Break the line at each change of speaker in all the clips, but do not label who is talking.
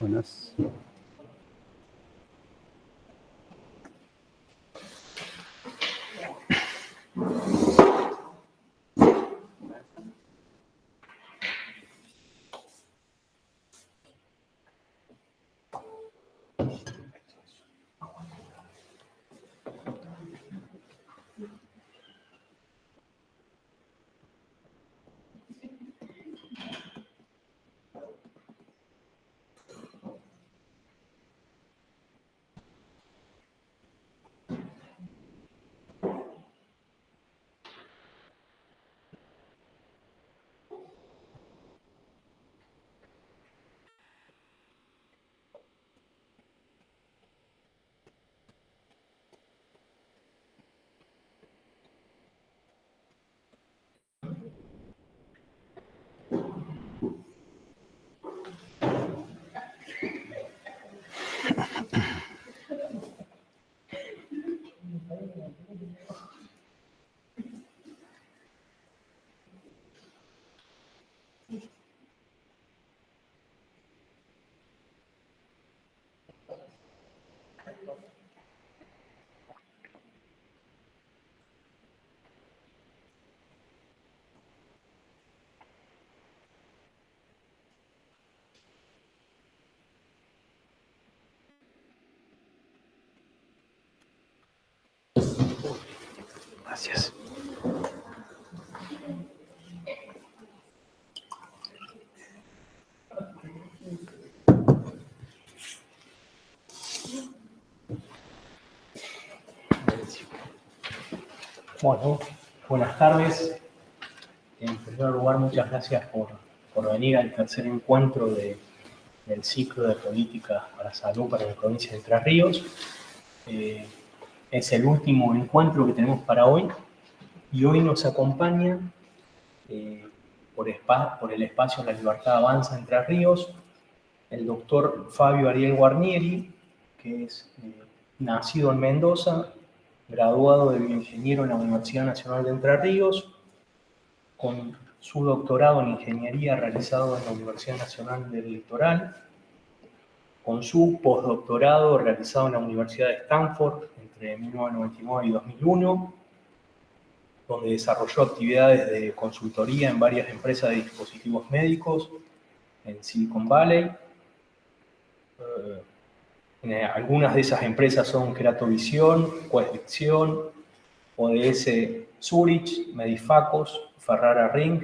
Buenas. Gracias.
Bueno, buenas tardes. En primer lugar, muchas gracias por venir al tercer encuentro del ciclo de políticas para salud para la provincia de Entre Ríos. Es el último encuentro que tenemos para hoy y hoy nos acompaña por el espacio La Libertad Avanza Entre Ríos el doctor Fabio Ariel Guarnieri, que es nacido en Mendoza, graduado de bioingeniero en la Universidad Nacional de Entre Ríos, con su doctorado en ingeniería realizado en la Universidad Nacional del Litoral, con su postdoctorado realizado en la Universidad de Stanford entre 1999 y 2001, donde desarrolló actividades de consultoría en varias empresas de dispositivos médicos en Silicon Valley. Algunas de esas empresas son Creatovisión, Questvision, ODS Zurich, Medifacos, Ferrara Ring.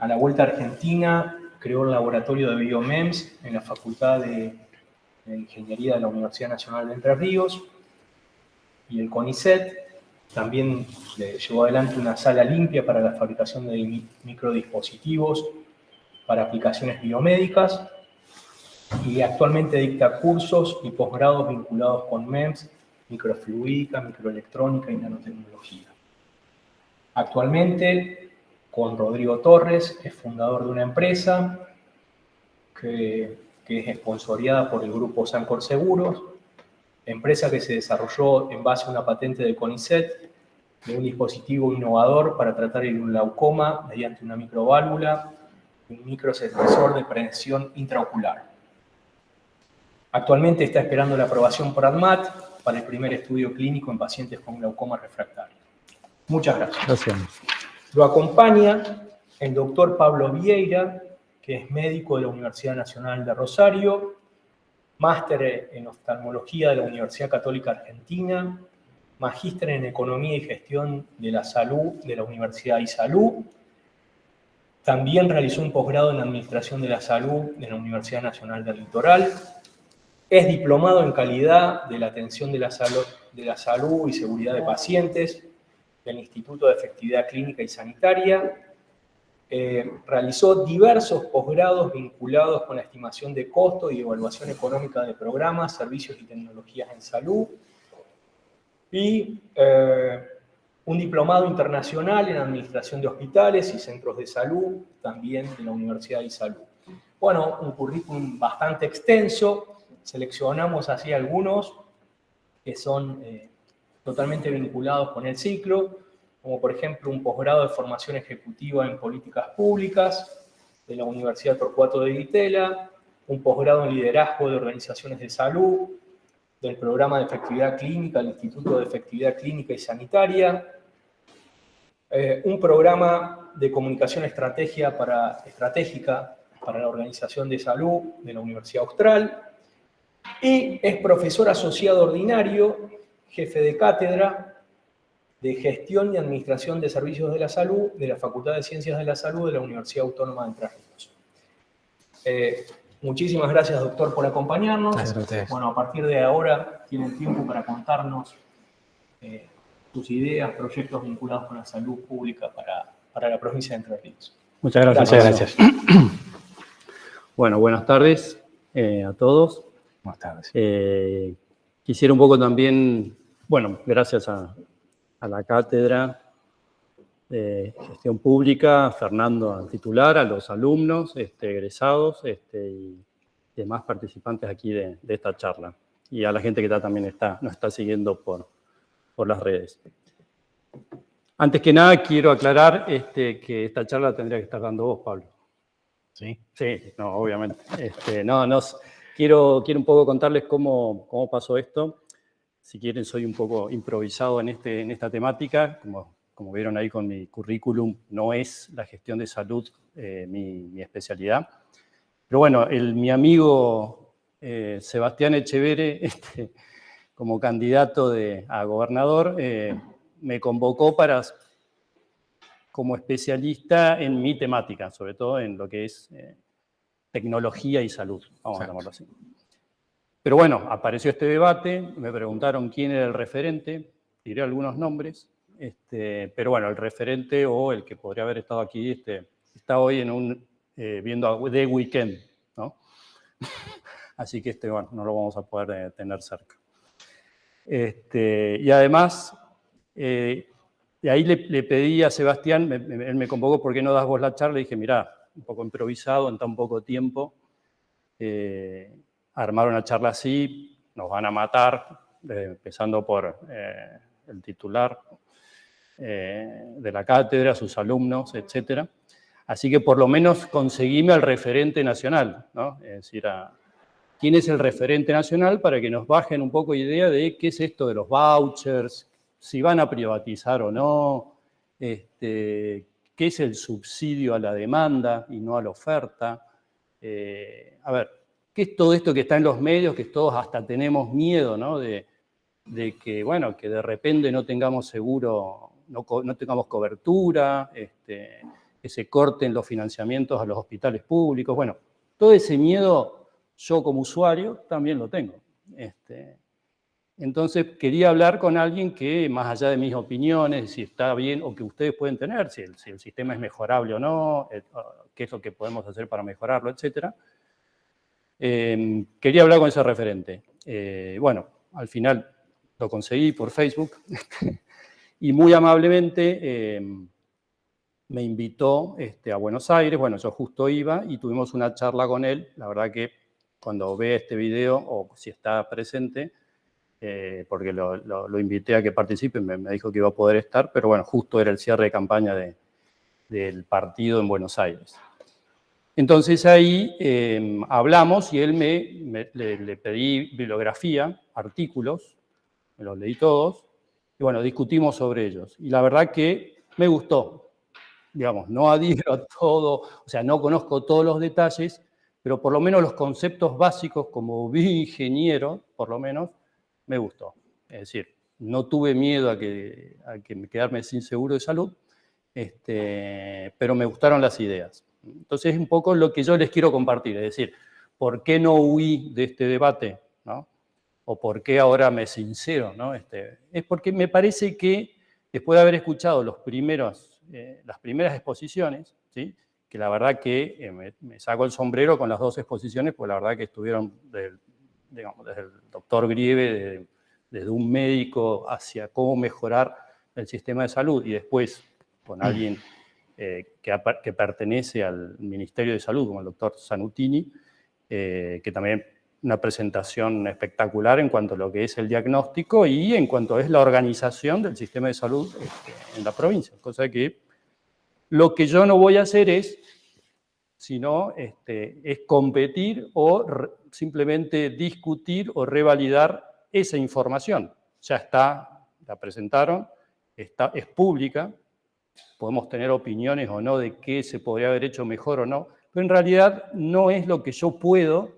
A la vuelta a Argentina creó el laboratorio de BioMEMS en la Facultad de Ingeniería de la Universidad Nacional de Entre Ríos y el CONICET. También llevó adelante una sala limpia para la fabricación de microdispositivos para aplicaciones biomédicas y actualmente dicta cursos y posgrados vinculados con MEMS, microfluídica, microelectrónica y nanotecnología. Actualmente, con Rodrigo Torres, es fundador de una empresa que es esponsoreada por el grupo Sancor Seguros, empresa que se desarrolló en base a una patente de CONICET de un dispositivo innovador para tratar el glaucoma mediante una microválvula y un microsensor de prevención intraocular. Actualmente está esperando la aprobación por ADMAT para el primer estudio clínico en pacientes con glaucoma refractario. Muchas gracias.
Gracias.
Lo acompaña el doctor Pablo Vieira, que es médico de la Universidad Nacional de Rosario, máster en oftalmología de la Universidad Católica Argentina, magíster en economía y gestión de la salud de la Universidad iSalud. También realizó un posgrado en administración de la salud de la Universidad Nacional del Litoral. Es diplomado en calidad de la atención de la salud y seguridad de pacientes del Instituto de Efectividad Clínica y Sanitaria. Realizó diversos posgrados vinculados con la estimación de costo y evaluación económica de programas, servicios y tecnologías en salud. Y un diplomado internacional en administración de hospitales y centros de salud, también de la Universidad iSalud. Bueno, un currículum bastante extenso. Seleccionamos así algunos que son totalmente vinculados con el ciclo, como por ejemplo un posgrado de formación ejecutiva en políticas públicas de la Universidad Torcuato de Ditela, un posgrado en liderazgo de organizaciones de salud, del programa de efectividad clínica del Instituto de Efectividad Clínica y Sanitaria, un programa de comunicación estratégica para la Organización de Salud de la Universidad Austral, y es profesor asociado ordinario, jefe de cátedra de Gestión y Administración de Servicios de la Salud de la Facultad de Ciencias de la Salud de la Universidad Autónoma de Entre Ríos. Muchísimas gracias, doctor, por acompañarnos. Bueno, a partir de ahora tienen tiempo para contarnos sus ideas, proyectos vinculados con la salud pública para la provincia de Entre Ríos.
Muchas gracias.
Muchas gracias.
Bueno, buenas tardes a todos.
Buenas tardes.
Quisiera un poco también, bueno, gracias a la cátedra de gestión pública, a Fernando, al titular, a los alumnos, egresados y demás participantes aquí de esta charla. Y a la gente que también nos está siguiendo por las redes. Antes que nada, quiero aclarar que esta charla tendría que estar dando vos, Pablo.
¿Sí?
Sí, no, obviamente. Quiero un poco contarles cómo pasó esto. Si quieren, soy un poco improvisado en esta temática. Como vieron ahí con mi currículum, no es la gestión de salud mi especialidad. Pero bueno, mi amigo Sebastián Echevere, como candidato a gobernador, me convocó como especialista en mi temática, sobre todo en lo que es tecnología y salud, vamos a llamarlo así. Pero bueno, apareció este debate, me preguntaron quién era el referente, diré algunos nombres, pero bueno, el referente o el que podría haber estado aquí está hoy viendo The Weeknd, ¿no? Así que bueno, no lo vamos a poder tener cerca. Y además, de ahí le pedí a Sebastián, él me convocó, ¿por qué no das vos la charla? Le dije, mirá, un poco improvisado, en tan poco tiempo, armar una charla así, nos van a matar, empezando por el titular de la cátedra, sus alumnos, etc. Así que por lo menos conseguíme al referente nacional, ¿no? Es decir, quién es el referente nacional para que nos bajen un poco idea de qué es esto de los vouchers, si van a privatizar o no, qué es el subsidio a la demanda y no a la oferta. A ver, ¿qué es todo esto que está en los medios, que todos hasta tenemos miedo, ¿no? de que, bueno, que de repente no tengamos seguro, no tengamos cobertura, que se corten los financiamientos a los hospitales públicos? Bueno, todo ese miedo yo como usuario también lo tengo. Entonces quería hablar con alguien que, más allá de mis opiniones, si está bien o que ustedes pueden tener, si el sistema es mejorable o no, qué es lo que podemos hacer para mejorarlo, etc. Quería hablar con ese referente. Bueno, al final lo conseguí por Facebook y muy amablemente me invitó a Buenos Aires. Bueno, yo justo iba y tuvimos una charla con él. La verdad que cuando ve este video, o si está presente, porque lo invité a que participe, me dijo que iba a poder estar, pero bueno, justo era el cierre de campaña del partido en Buenos Aires. Entonces ahí hablamos y él le pedí bibliografía, artículos, me los leí todos, y bueno, discutimos sobre ellos. Y la verdad que me gustó, digamos, no adhiero a todo, o sea, no conozco todos los detalles, pero por lo menos los conceptos básicos, como bioingeniero, por lo menos, me gustó. Es decir, no tuve miedo a quedarme sin seguro de salud, pero me gustaron las ideas. Entonces es un poco lo que yo les quiero compartir, es decir, ¿por qué no huí de este debate, ¿no? O por qué ahora me sincero, ¿no? Es porque me parece que después de haber escuchado las primeras exposiciones, ¿sí? Que la verdad que me saco el sombrero con las dos exposiciones, pues la verdad que estuvieron desde el doctor Grieve, desde un médico hacia cómo mejorar el sistema de salud, y después con alguien que pertenece al Ministerio de Salud, como el doctor Zanutini, que también una presentación espectacular en cuanto a lo que es el diagnóstico y en cuanto es la organización del sistema de salud en la provincia. Cosa que lo que yo no voy a hacer es sino es competir o simplemente discutir o revalidar esa información. Ya está, la presentaron, es pública, podemos tener opiniones o no de qué se podría haber hecho mejor o no, pero en realidad no es lo que yo puedo,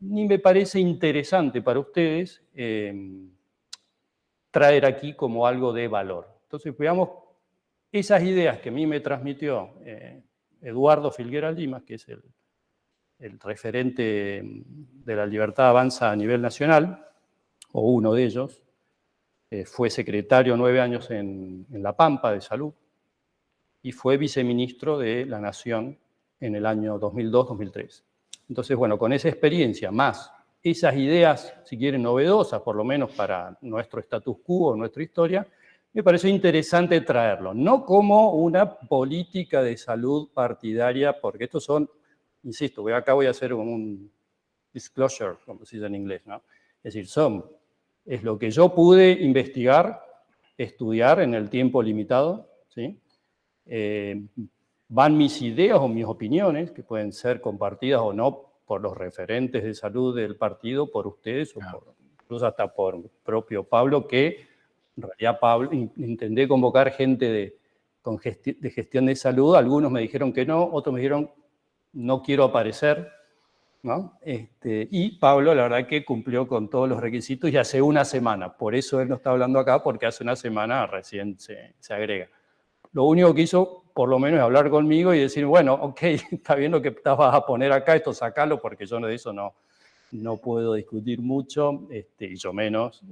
ni me parece interesante para ustedes traer aquí como algo de valor. Entonces, veamos esas ideas que a mí me transmitió Eduardo Filgueira Limas, que es el referente de la Libertad Avanza a nivel nacional, o uno de ellos, fue secretario 9 años en La Pampa de Salud y fue viceministro de la Nación en el año 2002-2003. Entonces, bueno, con esa experiencia, más esas ideas, si quieren, novedosas, por lo menos para nuestro status quo, nuestra historia, me pareció interesante traerlo. No como una política de salud partidaria, porque estos son, insisto, acá voy a hacer un disclosure, como se dice en inglés, ¿no? Es decir, es lo que yo pude investigar, estudiar en el tiempo limitado, ¿sí? Van mis ideas o mis opiniones, que pueden ser compartidas o no por los referentes de salud del partido, por ustedes, o incluso hasta por propio Pablo, que en realidad Pablo, intenté convocar gente de gestión de salud, algunos me dijeron que no, otros me dijeron no quiero aparecer, ¿no? Y Pablo, la verdad que cumplió con todos los requisitos y hace una semana, por eso él no está hablando acá, porque hace una semana recién se agrega. Lo único que hizo, por lo menos, es hablar conmigo y decir, bueno, ok, está bien lo que estabas a poner acá, esto sacalo, porque yo de eso no puedo discutir mucho, y yo menos.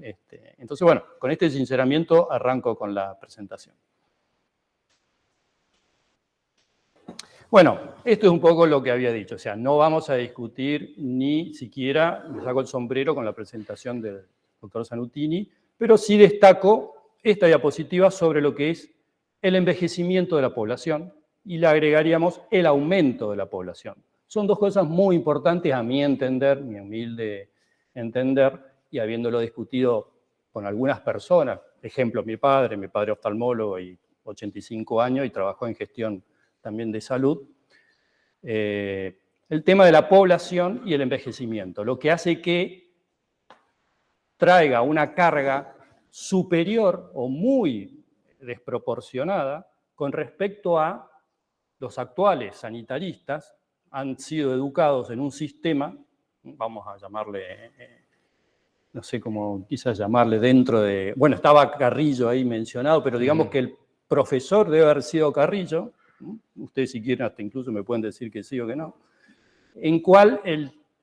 Entonces, bueno, con este sinceramiento arranco con la presentación. Bueno, esto es un poco lo que había dicho, o sea, no vamos a discutir ni siquiera, me saco el sombrero con la presentación del doctor Zanutini, pero sí destaco esta diapositiva sobre lo que es el envejecimiento de la población y le agregaríamos el aumento de la población. Son dos cosas muy importantes a mi entender, mi humilde entender, y habiéndolo discutido con algunas personas, ejemplo, mi padre oftalmólogo y 85 años y trabajó en gestión también de salud, el tema de la población y el envejecimiento, lo que hace que traiga una carga superior o muy desproporcionada con respecto a los actuales sanitaristas, han sido educados en un sistema, vamos a llamarle, no sé cómo quizás llamarle dentro de, bueno, estaba Carrillo ahí mencionado, pero digamos que el profesor debe haber sido Carrillo, ustedes si quieren hasta incluso me pueden decir que sí o que no, en cual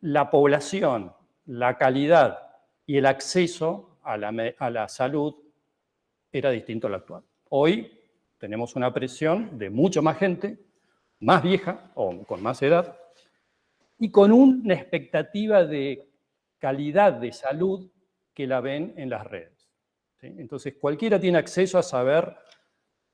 la población, la calidad y el acceso a la salud era distinto al actual. Hoy tenemos una presión de mucho más gente, más vieja o con más edad, y con una expectativa de calidad de salud que la ven en las redes. ¿Sí? Entonces, cualquiera tiene acceso a saber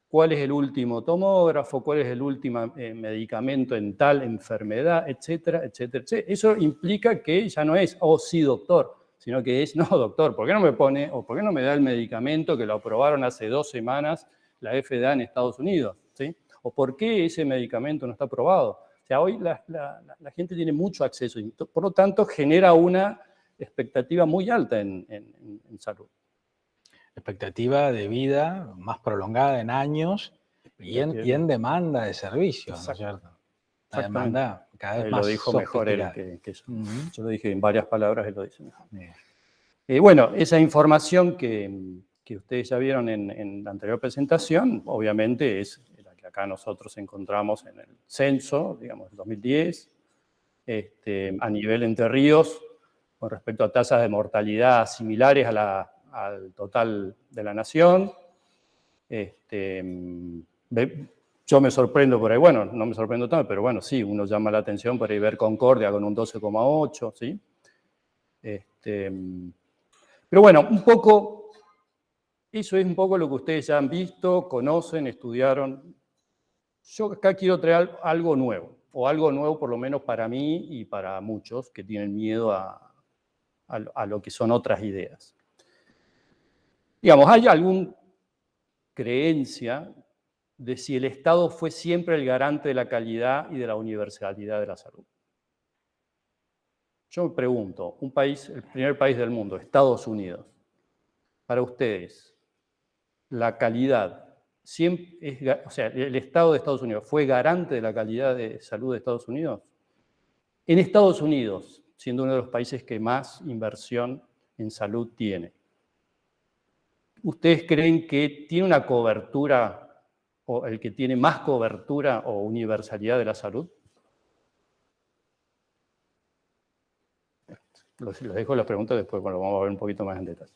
cuál es el último tomógrafo, cuál es el último medicamento en tal enfermedad, etcétera, etcétera, etcétera. Eso implica que ya no es, oh, sí, doctor, sino que es, no, doctor, ¿por qué no me pone, o por qué no me da el medicamento que lo aprobaron hace 2 semanas la FDA en Estados Unidos? ¿Sí? ¿O por qué ese medicamento no está aprobado? O sea, hoy la gente tiene mucho acceso y por lo tanto genera una expectativa muy alta en salud.
Expectativa de vida más prolongada en años y en demanda de servicios, ¿no es cierto? La demanda cada vez más
lo dijo mejor él que yo. Yo lo dije en varias palabras, él lo dice mejor. Bueno, esa información que ustedes ya vieron en la anterior presentación, obviamente es la que acá nosotros encontramos en el censo, digamos, del 2010, a nivel Entre Ríos, con respecto a tasas de mortalidad similares al total de la nación. Yo me sorprendo por ahí, bueno, no me sorprendo tanto, pero bueno, sí, uno llama la atención por ahí ver Concordia con un 12,8, ¿sí? Pero bueno, un poco, eso es un poco lo que ustedes ya han visto, conocen, estudiaron. Yo acá quiero traer algo nuevo, o algo nuevo por lo menos para mí y para muchos que tienen miedo a lo que son otras ideas. Digamos, ¿hay alguna creencia de si el Estado fue siempre el garante de la calidad y de la universalidad de la salud. Yo me pregunto, un país, el primer país del mundo, Estados Unidos, para ustedes, la calidad, siempre o sea, el Estado de Estados Unidos, ¿fue garante de la calidad de salud de Estados Unidos? En Estados Unidos, siendo uno de los países que más inversión en salud tiene, ¿ustedes creen que tiene una cobertura, o el que tiene más cobertura o universalidad de la salud? Les dejo las preguntas después, bueno, vamos a ver un poquito más en detalle.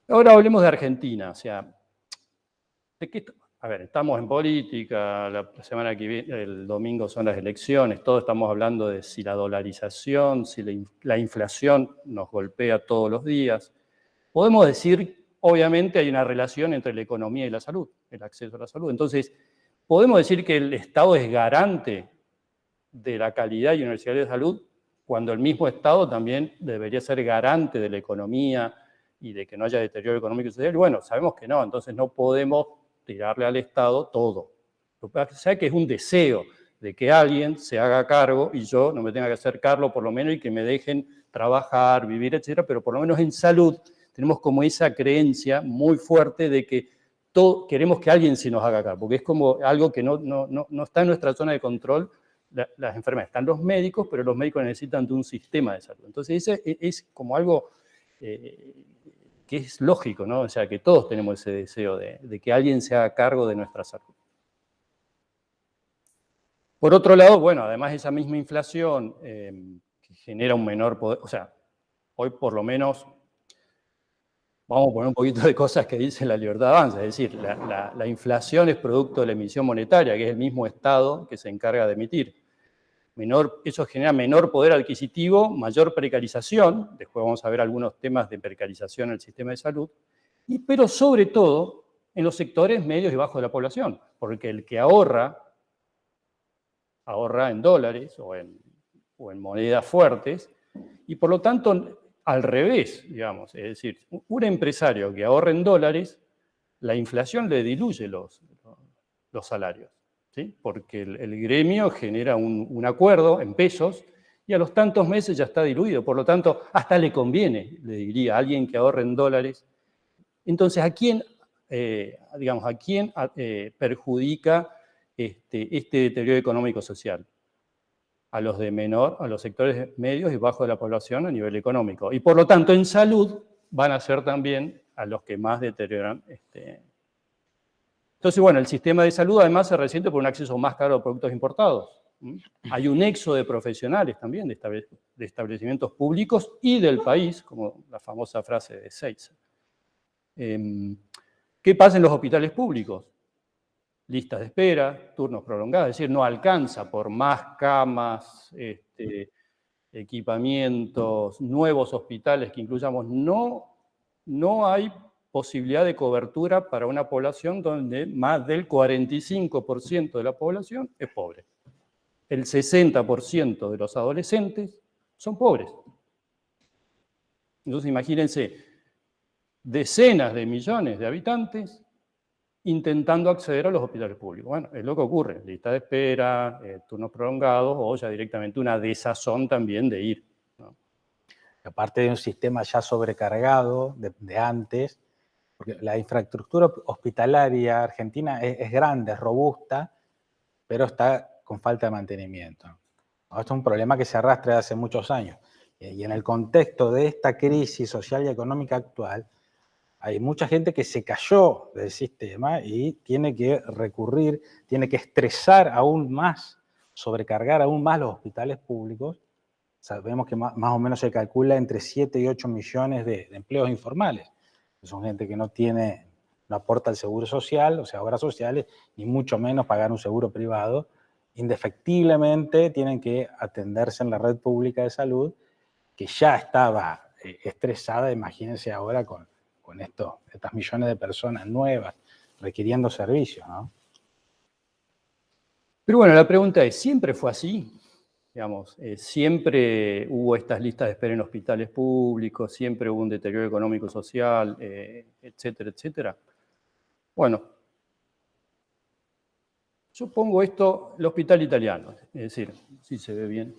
Ahora hablemos de Argentina, o sea, a ver, estamos en política, la semana que viene, el domingo son las elecciones, todos estamos hablando de si la dolarización, si la inflación nos golpea todos los días. Podemos decir, obviamente hay una relación entre la economía y la salud, el acceso a la salud. Entonces, podemos decir que el Estado es garante de la calidad y universalidad de salud, cuando el mismo Estado también debería ser garante de la economía y de que no haya deterioro económico y social. Y bueno, sabemos que no, entonces no podemos tirarle al Estado todo. Lo que pasa es que es un deseo de que alguien se haga cargo y yo no me tenga que hacer cargo por lo menos y que me dejen trabajar, vivir, etcétera, pero por lo menos en salud tenemos como esa creencia muy fuerte de que queremos que alguien se nos haga cargo, porque es como algo que no está en nuestra zona de control. Las enfermedades, están los médicos, pero los médicos necesitan de un sistema de salud. Entonces, ese es como algo que es lógico, ¿no? O sea, que todos tenemos ese deseo de que alguien se haga cargo de nuestra salud. Por otro lado, bueno, además esa misma inflación que genera un menor poder, o sea, hoy por lo menos vamos a poner un poquito de cosas que dice la libertad de avanza, es decir, la inflación es producto de la emisión monetaria, que es el mismo Estado que se encarga de emitir. Eso genera menor poder adquisitivo, mayor precarización, después vamos a ver algunos temas de precarización en el sistema de salud, pero sobre todo en los sectores medios y bajos de la población, porque el que ahorra en dólares o en monedas fuertes, y por lo tanto al revés, digamos, es decir, un empresario que ahorra en dólares, la inflación le diluye los salarios, ¿sí? Porque el gremio genera un acuerdo en pesos y a los tantos meses ya está diluido, por lo tanto, hasta le conviene, le diría, a alguien que ahorre en dólares. Entonces, ¿a quién perjudica este deterioro económico-social? A los sectores medios y bajos de la población a nivel económico. Y por lo tanto, en salud van a ser también a los que más deterioran. Entonces, bueno, el sistema de salud además se resiente por un acceso más caro a productos importados. Hay un éxodo de profesionales también, de establecimientos públicos y del país, como la famosa frase de Seitz. ¿Qué pasa en los hospitales públicos? Listas de espera, turnos prolongados, es decir, no alcanza por más camas, equipamientos, nuevos hospitales que incluyamos. No hay posibilidad de cobertura para una población donde más del 45% de la población es pobre. El 60% de los adolescentes son pobres. Entonces imagínense, decenas de millones de habitantes intentando acceder a los hospitales públicos. Bueno, es lo que ocurre, lista de espera, turnos prolongados o ya directamente una desazón también de ir, ¿no?
Aparte de un sistema ya sobrecargado de antes, porque la infraestructura hospitalaria argentina es grande, es robusta, pero está con falta de mantenimiento. Esto es un problema que se arrastra desde hace muchos años. Y en el contexto de esta crisis social y económica actual, hay mucha gente que se cayó del sistema y tiene que recurrir, tiene que estresar aún más, sobrecargar aún más los hospitales públicos. Sabemos que más o menos se calcula entre 7 y 8 millones de empleos informales. Son gente que no aporta el seguro social, o sea, obras sociales, ni mucho menos pagar un seguro privado. Indefectiblemente tienen que atenderse en la red pública de salud, que ya estaba estresada, imagínense ahora con estas millones de personas nuevas requiriendo servicios, ¿no?
Pero bueno, la pregunta es, ¿siempre fue así? Digamos, siempre hubo estas listas de espera en hospitales públicos, siempre hubo un deterioro económico-social, etcétera, etcétera. Bueno, Yo pongo esto, el hospital italiano, es decir, si se ve bien.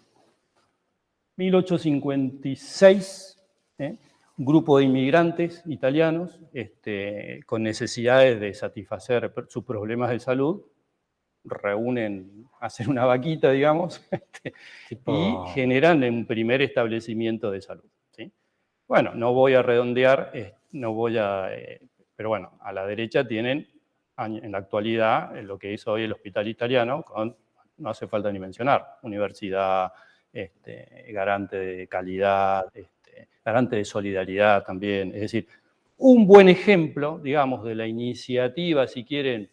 1856, un grupo de inmigrantes italianos con necesidades de satisfacer sus problemas de salud, hacen una vaquita, digamos, y generan un primer establecimiento de salud, ¿sí? Bueno, no voy a redondear, pero bueno, a la derecha tienen en la actualidad lo que es hoy el hospital italiano, no hace falta ni mencionar, universidad, garante de calidad, garante de solidaridad también. Es decir, un buen ejemplo, digamos, de la iniciativa, si quieren,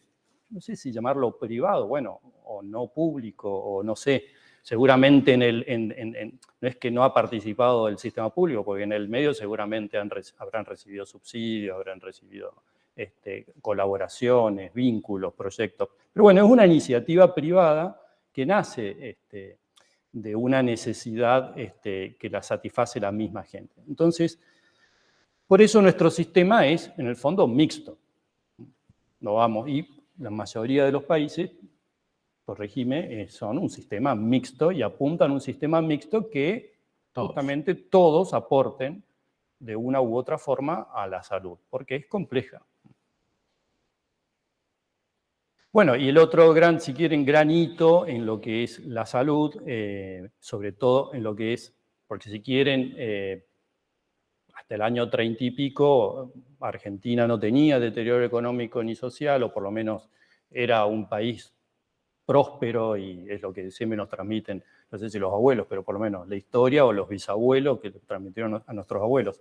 no sé si llamarlo privado, bueno, o no público, o no sé, seguramente no es que no ha participado el sistema público, porque en el medio seguramente habrán recibido subsidios, habrán recibido colaboraciones, vínculos, proyectos. Pero bueno, es una iniciativa privada que nace de una necesidad que la satisface la misma gente. Entonces, por eso nuestro sistema es, en el fondo, mixto. Y la mayoría de los países, corregime, son un sistema mixto y apuntan a un sistema mixto que justamente todos aporten de una u otra forma a la salud, porque es compleja. Bueno, y el otro si quieren, gran hito en lo que es la salud, sobre todo en lo que es, porque si quieren, hasta el año 30 y pico, Argentina no tenía deterioro económico ni social, o por lo menos era un país próspero, y es lo que siempre nos transmiten, no sé si los abuelos, pero por lo menos la historia o los bisabuelos que transmitieron a nuestros abuelos.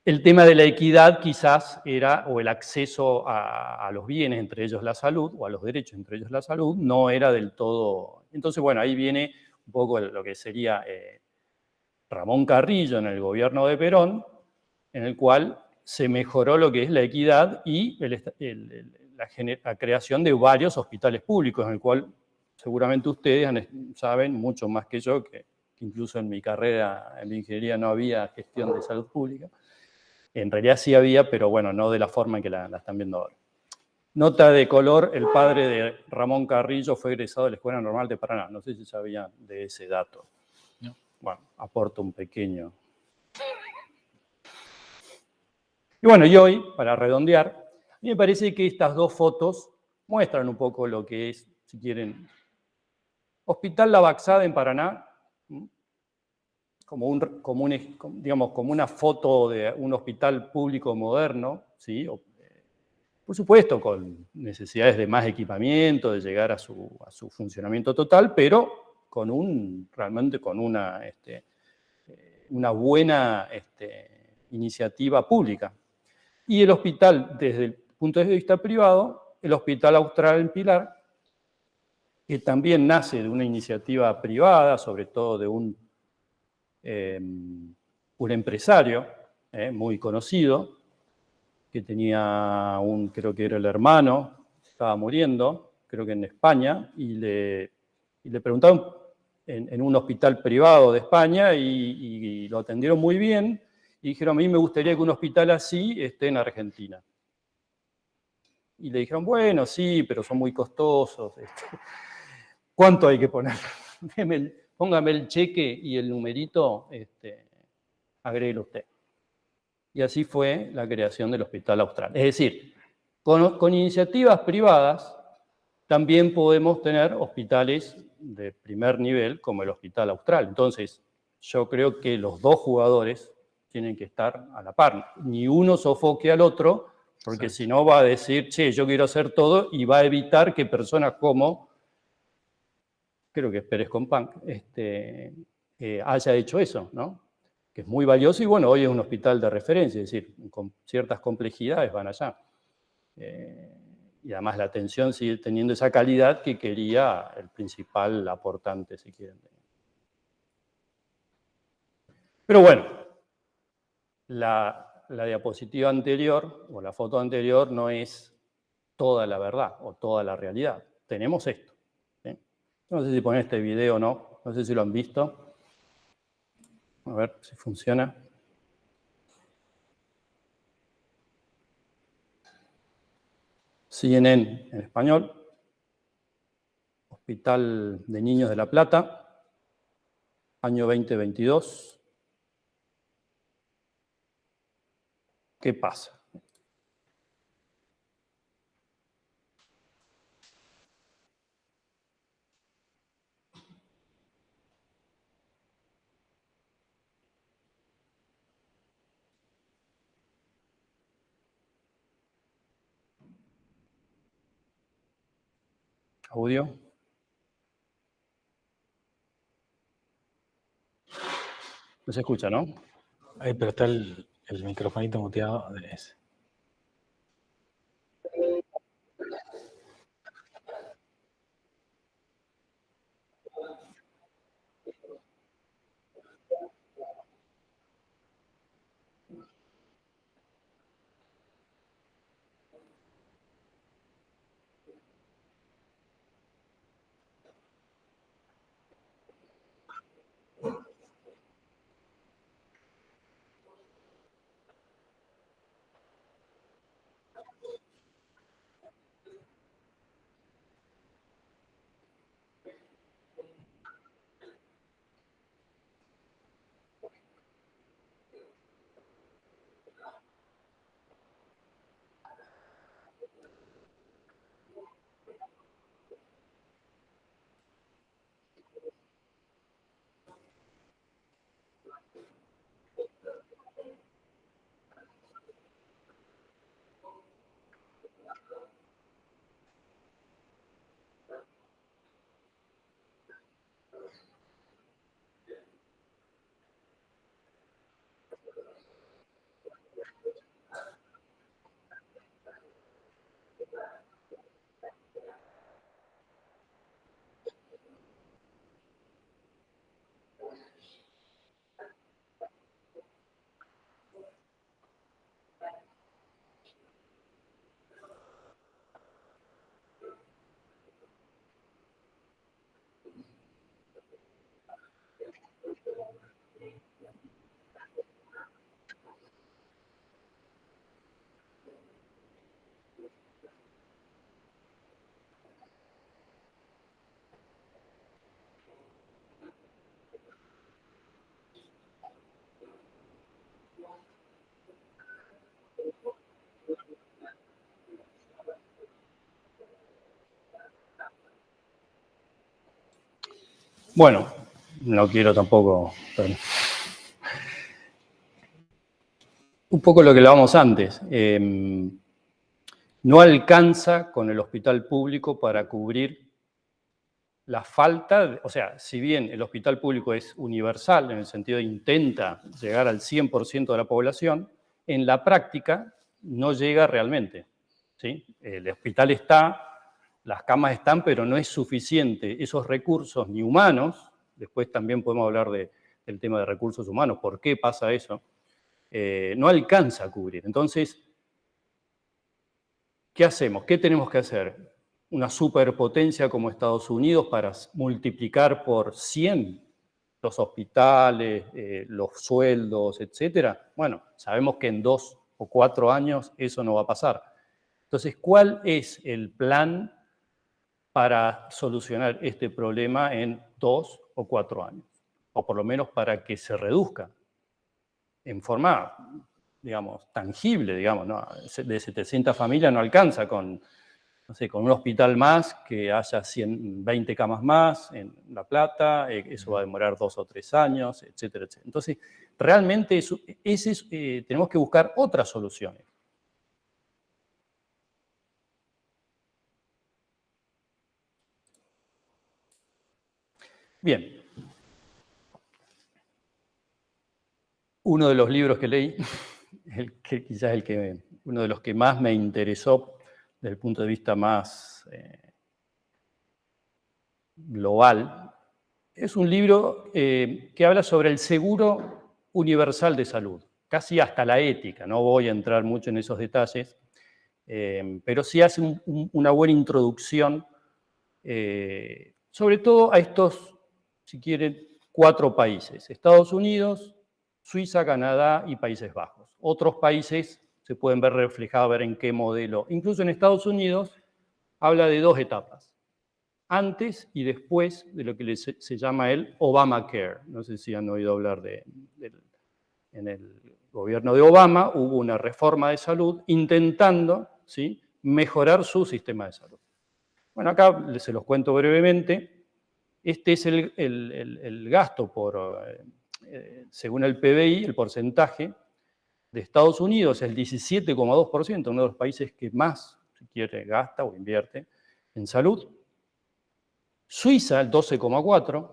El tema de la equidad quizás o el acceso a los bienes, entre ellos la salud, o a los derechos, entre ellos la salud, no era del todo. Entonces, bueno, ahí viene un poco lo que sería Ramón Carrillo en el gobierno de Perón, en el cual se mejoró lo que es la equidad y la creación de varios hospitales públicos, en el cual seguramente ustedes saben mucho más que yo, que incluso en mi carrera, en mi ingeniería, no había gestión de salud pública. En realidad sí había, pero bueno, no de la forma en que la están viendo ahora. Nota de color, el padre de Ramón Carrillo fue egresado de la Escuela Normal de Paraná. No sé si sabían de ese dato. No. Bueno, aporto un pequeño. Y bueno, y hoy, para redondear, a mí me parece que estas dos fotos muestran un poco lo que es, si quieren, Hospital La Baxada en Paraná, como una foto de un hospital público moderno, ¿sí? Por supuesto, con necesidades de más equipamiento, de llegar a su funcionamiento total, pero realmente con una buena iniciativa pública. Y el hospital, desde el punto de vista privado, el Hospital Austral en Pilar, que también nace de una iniciativa privada, sobre todo de un empresario muy conocido, que tenía creo que era el hermano, estaba muriendo, creo que en España, y le preguntaron en un hospital privado de España, y lo atendieron muy bien, y dijeron, a mí me gustaría que un hospital así esté en Argentina. Y le dijeron, bueno, sí, pero son muy costosos. ¿Cuánto hay que poner? Póngame el cheque y el numerito, agréguelo usted. Y así fue la creación del Hospital Austral. Es decir, con iniciativas privadas también podemos tener hospitales de primer nivel como el Hospital Austral. Entonces, yo creo que los dos jugadores tienen que estar a la par. Ni uno sofoque al otro, porque si no va a decir, che, yo quiero hacer todo, y va a evitar que personas como, creo que es Pérez Companc, haya hecho eso, ¿no? Que es muy valioso, y bueno, hoy es un hospital de referencia, es decir, con ciertas complejidades van allá. Y además la atención sigue teniendo esa calidad que quería el principal aportante, si quieren. Pero bueno, la diapositiva anterior, o la foto anterior, no es toda la verdad o toda la realidad. Tenemos esto. ¿Sí? No sé si ponen este video o no, no sé si lo han visto. A ver si funciona. CNN en español, Hospital de Niños de La Plata, año 2022. ¿Qué pasa? Audio. No se escucha, ¿no?
Ahí, pero está el microfonito muteado de ese.
Bueno, no quiero tampoco... Un poco lo que hablábamos antes. No alcanza con el hospital público para cubrir la falta, o sea, si bien el hospital público es universal, en el sentido de intenta llegar al 100% de la población, en la práctica no llega realmente, ¿sí? El hospital está, las camas están, pero no es suficiente. Esos recursos ni humanos, después también podemos hablar del tema de recursos humanos, ¿por qué pasa eso? No alcanza a cubrir. Entonces, ¿qué hacemos? ¿Qué tenemos que hacer? Una superpotencia como Estados Unidos para multiplicar por 100 los hospitales, los sueldos, etcétera. Bueno, sabemos que en 2 o 4 años eso no va a pasar. Entonces, ¿cuál es el plan para solucionar este problema en 2 o 4 años? O por lo menos para que se reduzca en forma, digamos, tangible, digamos, ¿no? De 700 familias no alcanza con, no sé, con un hospital más, que haya 120 camas más en La Plata, eso va a demorar 2 o 3 años, etcétera, etcétera. Entonces, realmente tenemos que buscar otras soluciones. Bien. Uno de los libros que leí, quizás uno de los que más me interesó desde el punto de vista más global, es un libro que habla sobre el seguro universal de salud, casi hasta la ética. No voy a entrar mucho en esos detalles, pero sí hace una buena introducción, sobre todo a estos, si quieren, 4 países: Estados Unidos, Suiza, Canadá y Países Bajos. Otros países se pueden ver reflejadas, ver en qué modelo. Incluso en Estados Unidos habla de 2 etapas, antes y después de lo que se llama el Obamacare. No sé si han oído hablar en el gobierno de Obama hubo una reforma de salud intentando, ¿sí?, mejorar su sistema de salud. Bueno, acá se los cuento brevemente. Este es el gasto según el PBI, el porcentaje de Estados Unidos, el 17,2%, uno de los países que más, si quiere, gasta o invierte en salud. Suiza, el 12,4%,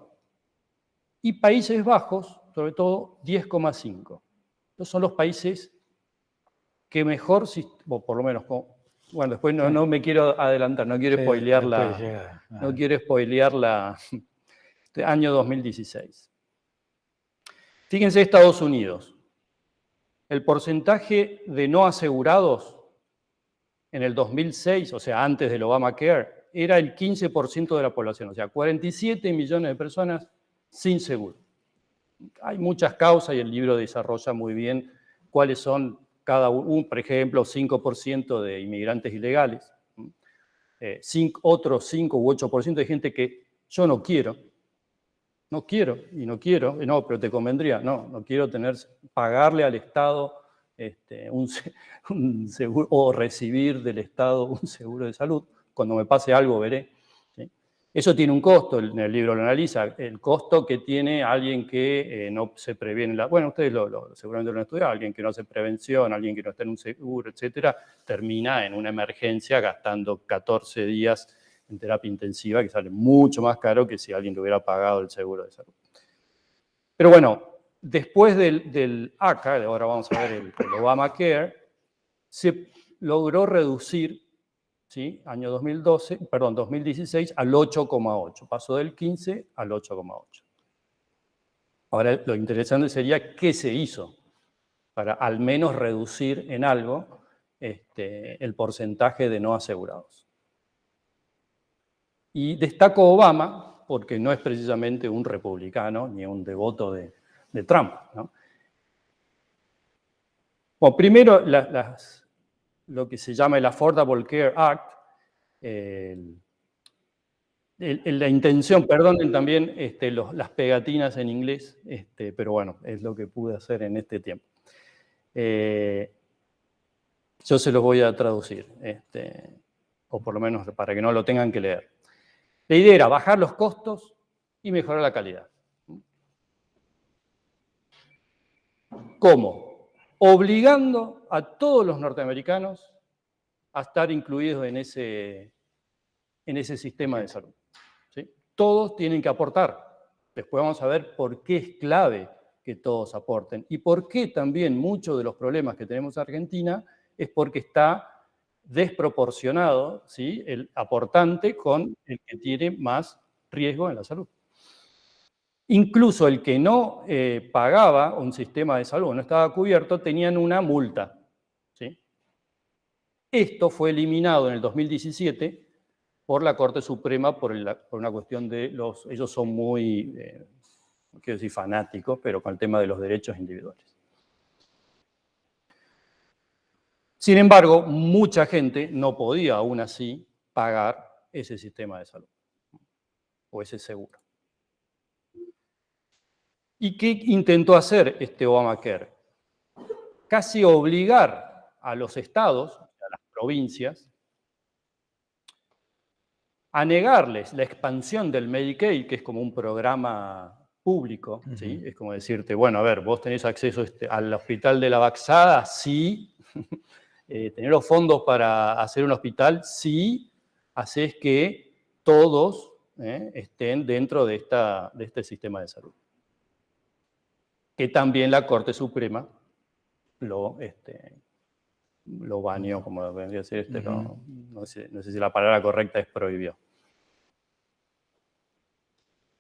y Países Bajos, sobre todo, 10,5%. Estos son los países que mejor, o por lo menos, bueno, después no me quiero adelantar, no quiero spoilear año 2016. Fíjense Estados Unidos. El porcentaje de no asegurados en el 2006, o sea, antes del Obamacare, era el 15% de la población, o sea, 47 millones de personas sin seguro. Hay muchas causas y el libro desarrolla muy bien cuáles son cada uno, por ejemplo, 5% de inmigrantes ilegales, otros 5 u 8% de gente que yo no quiero, pero te convendría, no quiero pagarle al Estado un seguro, o recibir del Estado un seguro de salud. Cuando me pase algo veré. ¿Sí? Eso tiene un costo, en el libro lo analiza, el costo que tiene alguien que no se previene. Bueno, ustedes seguramente lo han estudiado, alguien que no hace prevención, alguien que no está en un seguro, etcétera, termina en una emergencia gastando 14 días en terapia intensiva, que sale mucho más caro que si alguien le hubiera pagado el seguro de salud. Pero bueno, después del ACA, ahora vamos a ver el Obamacare, se logró reducir, ¿sí?, año 2016 al 8,8%. Pasó del 15 al 8,8%. Ahora, lo interesante sería qué se hizo para al menos reducir en algo el porcentaje de no asegurados. Y destaco Obama porque no es precisamente un republicano ni un devoto de Trump, ¿no? Bueno, primero, lo que se llama el Affordable Care Act, la intención, perdonen también las pegatinas en inglés, pero bueno, es lo que pude hacer en este tiempo. Yo se los voy a traducir, o por lo menos para que no lo tengan que leer. La idea era bajar los costos y mejorar la calidad. ¿Cómo? Obligando a todos los norteamericanos a estar incluidos en ese sistema de salud. ¿Sí? Todos tienen que aportar. Después vamos a ver por qué es clave que todos aporten y por qué también muchos de los problemas que tenemos en Argentina es porque está desproporcionado, ¿sí?, el aportante con el que tiene más riesgo en la salud. Incluso el que no pagaba un sistema de salud, no estaba cubierto, tenían una multa, ¿sí? Esto fue eliminado en el 2017 por la Corte Suprema por una cuestión de ellos son muy, no quiero decir fanáticos, pero con el tema de los derechos individuales. Sin embargo, mucha gente no podía aún así pagar ese sistema de salud o ese seguro. ¿Y qué intentó hacer este Obamacare? Casi obligar a los estados, a las provincias, a negarles la expansión del Medicaid, que es como un programa público, ¿sí? Es como decirte, bueno, a ver, vos tenés acceso al hospital de la Baxada, sí. Tener los fondos para hacer un hospital, sí, haces que todos estén dentro de este sistema de salud. Que también la Corte Suprema lo baneó, como vendría a decir, no sé si la palabra correcta es prohibió.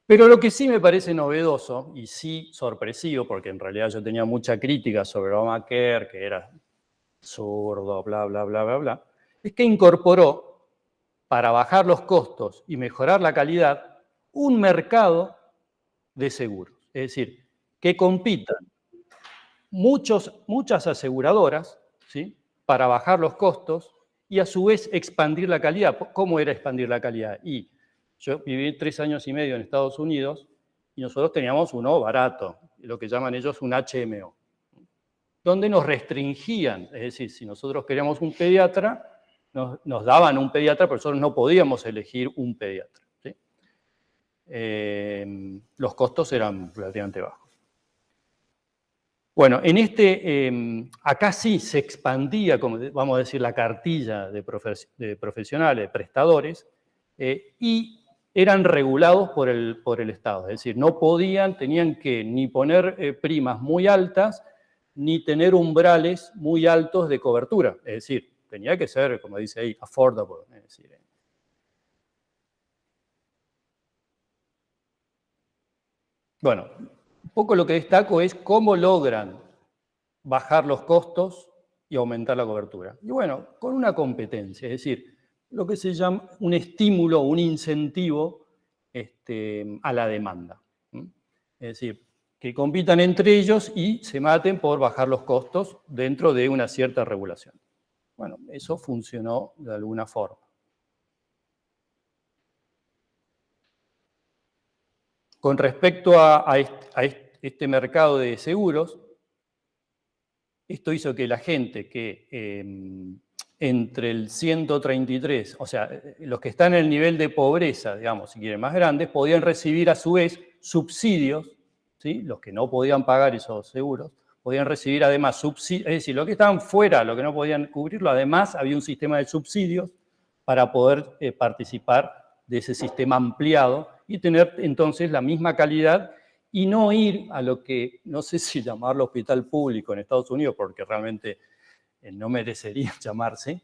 Pero lo que sí me parece novedoso, y sí sorpresivo, porque en realidad yo tenía mucha crítica sobre Obamacare, que era zurdo, bla, bla, bla, bla, bla, es que incorporó, para bajar los costos y mejorar la calidad, un mercado de seguros. Es decir, que compitan muchas aseguradoras, ¿sí?, para bajar los costos y a su vez expandir la calidad. ¿Cómo era expandir la calidad? Y yo viví 3 años y medio en Estados Unidos y nosotros teníamos uno barato, lo que llaman ellos un HMO, donde nos restringían, es decir, si nosotros queríamos un pediatra, nos daban un pediatra, pero nosotros no podíamos elegir un pediatra, ¿sí? Los costos eran relativamente bajos. Bueno, acá sí se expandía, como vamos a decir, la cartilla de profesionales, de prestadores, y eran regulados por el Estado. Es decir, no podían, tenían que ni poner primas muy altas, ni tener umbrales muy altos de cobertura. Es decir, tenía que ser, como dice ahí, affordable. Es decir, bueno, un poco lo que destaco es cómo logran bajar los costos y aumentar la cobertura. Y bueno, con una competencia, es decir, lo que se llama un estímulo, un incentivo a la demanda. Es decir, que compitan entre ellos y se maten por bajar los costos dentro de una cierta regulación. Bueno, eso funcionó de alguna forma. Con respecto a este mercado de seguros, esto hizo que la gente que entre el 133, o sea, los que están en el nivel de pobreza, digamos, si quieren, más grandes, podían recibir a su vez subsidios, ¿sí? Los que no podían pagar esos seguros, podían recibir además subsidios, es decir, los que estaban fuera, los que no podían cubrirlo, además había un sistema de subsidios para poder participar de ese sistema ampliado y tener entonces la misma calidad y no ir a lo que, no sé si llamarlo hospital público en Estados Unidos, porque realmente no merecería llamarse,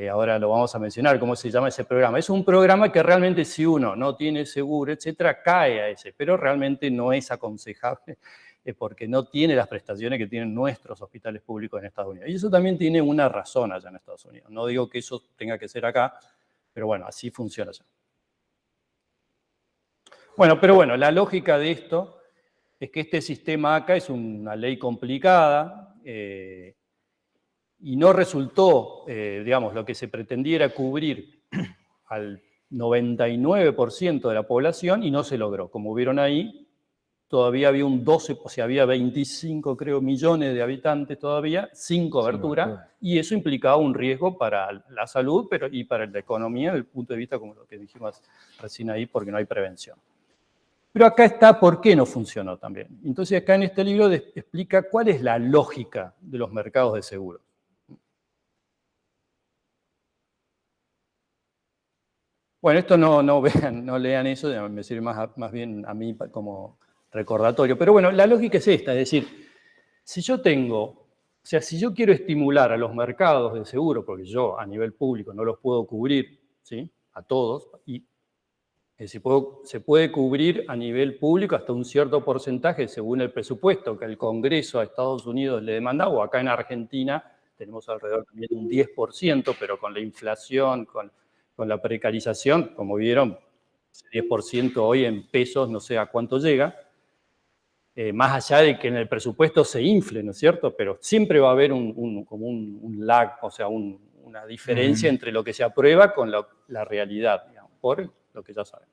ahora lo vamos a mencionar, cómo se llama ese programa. Es un programa que realmente si uno no tiene seguro, etcétera, cae a ese, pero realmente no es aconsejable porque no tiene las prestaciones que tienen nuestros hospitales públicos en Estados Unidos. Y eso también tiene una razón allá en Estados Unidos. No digo que eso tenga que ser acá, pero bueno, así funciona allá. Bueno, pero bueno, la lógica de esto es que este sistema acá es una ley complicada y no resultó, digamos, lo que se pretendía era cubrir al 99% de la población y no se logró. Como vieron ahí, todavía había un 12, o sea, había 25, creo, millones de habitantes todavía sin cobertura y eso implicaba un riesgo para la salud y para la economía desde el punto de vista, como lo que dijimos recién ahí, porque no hay prevención. Pero acá está por qué no funcionó también. Entonces acá en este libro explica cuál es la lógica de los mercados de seguros. Bueno, esto no lean eso, me sirve más bien a mí como recordatorio. Pero bueno, la lógica es esta, es decir, si yo quiero estimular a los mercados de seguro, porque yo a nivel público no los puedo cubrir, ¿sí? A todos, es decir, se puede cubrir a nivel público hasta un cierto porcentaje según el presupuesto que el Congreso a Estados Unidos le demanda, o acá en Argentina tenemos alrededor también de un 10%, pero con la inflación, con la precarización, como vieron, ese 10% hoy en pesos no sé a cuánto llega, más allá de que en el presupuesto se infle, ¿no es cierto? Pero siempre va a haber como un lag, o sea, una diferencia entre lo que se aprueba con la realidad, digamos, por lo que ya sabemos.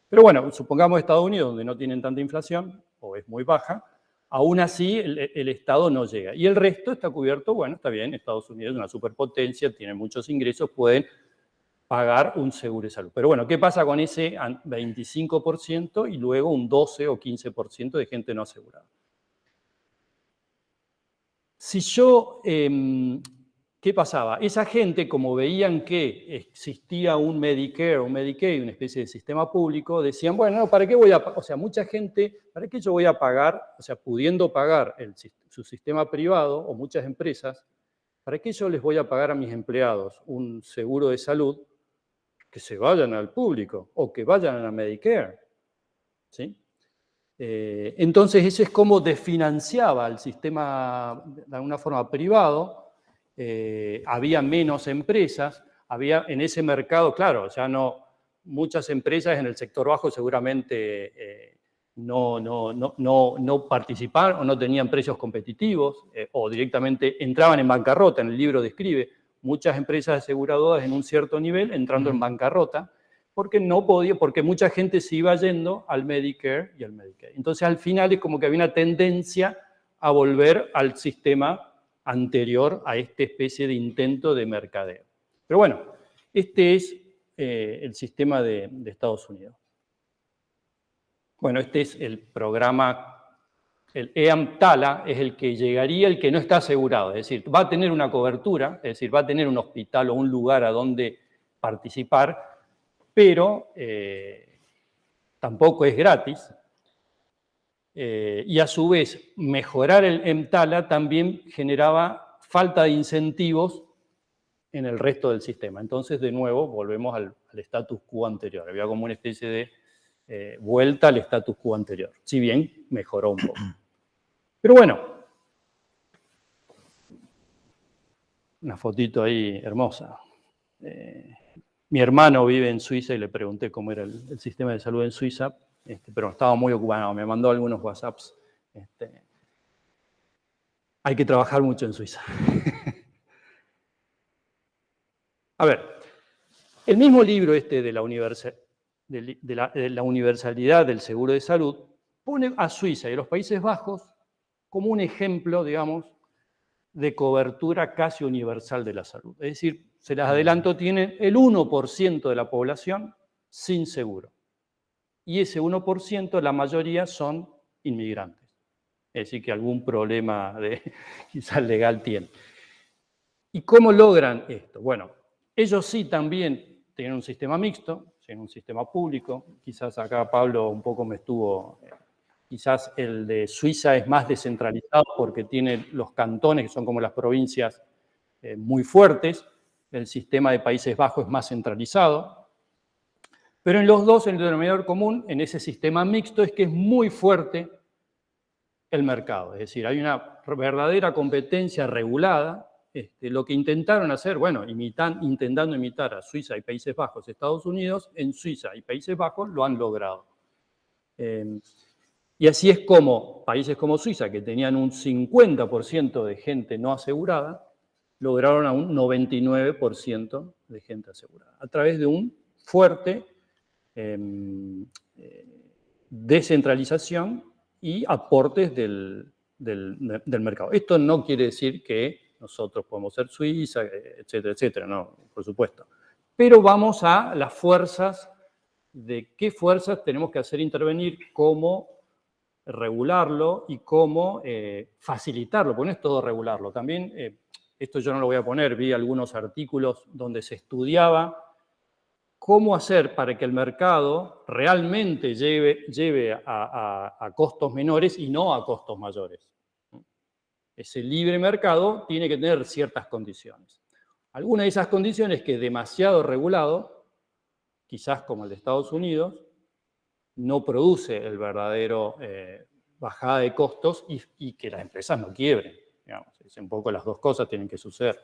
Pero bueno, supongamos Estados Unidos, donde no tienen tanta inflación, o es muy baja, aún así el Estado no llega. Y el resto está cubierto, bueno, está bien, Estados Unidos es una superpotencia, tiene muchos ingresos, pueden pagar un seguro de salud. Pero bueno, ¿qué pasa con ese 25% y luego un 12 o 15% de gente no asegurada? Si yo... ¿qué pasaba? Esa gente, como veían que existía un Medicare, un Medicaid, una especie de sistema público, decían, bueno, no, ¿para qué voy a pagar? O sea, mucha gente, ¿para qué yo voy a pagar? O sea, pudiendo pagar su sistema privado o muchas empresas, ¿para qué yo les voy a pagar a mis empleados un seguro de salud que se vayan al público o que vayan a Medicare? ¿Sí? Entonces, eso es como desfinanciaba el sistema de alguna forma privado. Había menos empresas, había en ese mercado, claro, ya no, muchas empresas en el sector bajo seguramente no participaban o no tenían precios competitivos o directamente entraban en bancarrota. En el libro describe muchas empresas aseguradoras en un cierto nivel entrando en bancarrota porque no podía, porque mucha gente se iba yendo al Medicare y al Medicaid. Entonces al final es como que había una tendencia a volver al sistema anterior a esta especie de intento de mercadeo. Pero bueno, este es el sistema de Estados Unidos. Bueno, este es el programa, el EAMTALA es el que llegaría el que no está asegurado, es decir, va a tener una cobertura, es decir, va a tener un hospital o un lugar a donde participar, pero tampoco es gratis. Y a su vez, mejorar el EMTALA también generaba falta de incentivos en el resto del sistema. Entonces, de nuevo, volvemos al status quo anterior. Había como una especie de vuelta al status quo anterior, si bien mejoró un poco. Pero bueno, una fotito ahí hermosa. Mi hermano vive en Suiza y le pregunté cómo era el sistema de salud en Suiza, pero estaba muy ocupado, me mandó algunos WhatsApps. Hay que trabajar mucho en Suiza. A ver, el mismo libro de la universalidad del seguro de salud pone a Suiza y a los Países Bajos como un ejemplo, digamos, de cobertura casi universal de la salud. Es decir, se las adelanto, tienen el 1% de la población sin seguro. Y ese 1%, la mayoría son inmigrantes. Es decir, que algún problema quizás legal tienen. ¿Y cómo logran esto? Bueno, ellos sí también tienen un sistema mixto, tienen un sistema público. Quizás acá Pablo un poco me estuvo... Quizás el de Suiza es más descentralizado porque tiene los cantones, que son como las provincias muy fuertes. El sistema de Países Bajos es más centralizado. Pero en los dos, el denominador común en ese sistema mixto es que es muy fuerte el mercado. Es decir, hay una verdadera competencia regulada. Lo que intentaron hacer, bueno, intentando imitar a Suiza y Países Bajos, Estados Unidos, en Suiza y Países Bajos lo han logrado. Y así es como países como Suiza, que tenían un 50% de gente no asegurada, lograron a un 99% de gente asegurada, a través de un fuerte descentralización y aportes del mercado. Esto no quiere decir que nosotros podemos ser Suiza, etcétera, etcétera, no, por supuesto. Pero vamos a las fuerzas, de qué fuerzas tenemos que hacer intervenir, cómo regularlo y cómo facilitarlo, porque no es todo regularlo. También, esto yo no lo voy a poner, vi algunos artículos donde se estudiaba cómo hacer para que el mercado realmente lleve a costos menores y no a costos mayores. Ese libre mercado tiene que tener ciertas condiciones. Algunas de esas condiciones que demasiado regulado, quizás como el de Estados Unidos, no produce el verdadero bajada de costos y que las empresas no quiebren. Digamos. Es un poco las dos cosas tienen que suceder.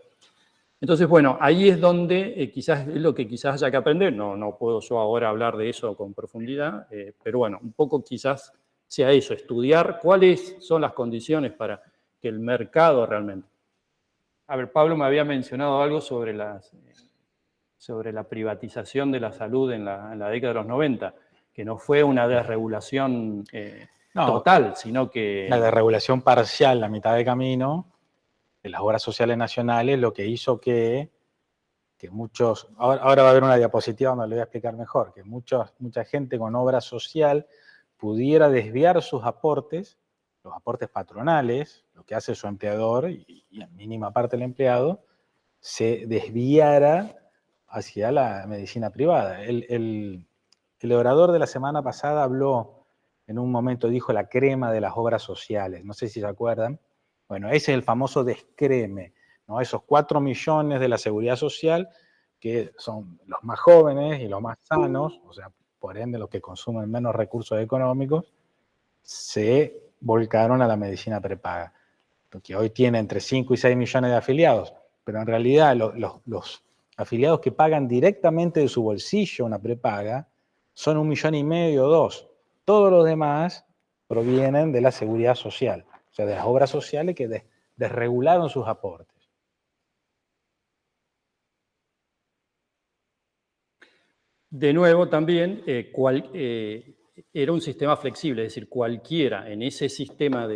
Entonces, bueno, ahí es donde quizás es lo que quizás haya que aprender. No puedo yo ahora hablar de eso con profundidad, pero bueno, un poco quizás sea eso, estudiar cuáles son las condiciones para que el mercado realmente... A ver, Pablo me había mencionado algo sobre la privatización de la salud en la década de los 90, que no fue una desregulación total, sino que...
La desregulación parcial a mitad de camino de las obras sociales nacionales, lo que hizo que muchos... Ahora va a haber una diapositiva donde lo voy a explicar mejor, que mucha gente con obra social pudiera desviar sus aportes, los aportes patronales, lo que hace su empleador y en mínima parte el empleado, se desviara hacia la medicina privada. El orador de la semana pasada habló, en un momento dijo la crema de las obras sociales, no sé si se acuerdan. Bueno, ese es el famoso descreme, ¿no? Esos 4 millones de la seguridad social, que son los más jóvenes y los más sanos, o sea, por ende los que consumen menos recursos económicos, se volcaron a la medicina prepaga, que hoy tiene entre 5 y 6 millones de afiliados, pero en realidad los afiliados que pagan directamente de su bolsillo una prepaga son 1,5 millones o 2. Todos los demás provienen de la seguridad social, o sea, de las obras sociales que desregularon sus aportes.
De nuevo, también era un sistema flexible, es decir, cualquiera en ese sistema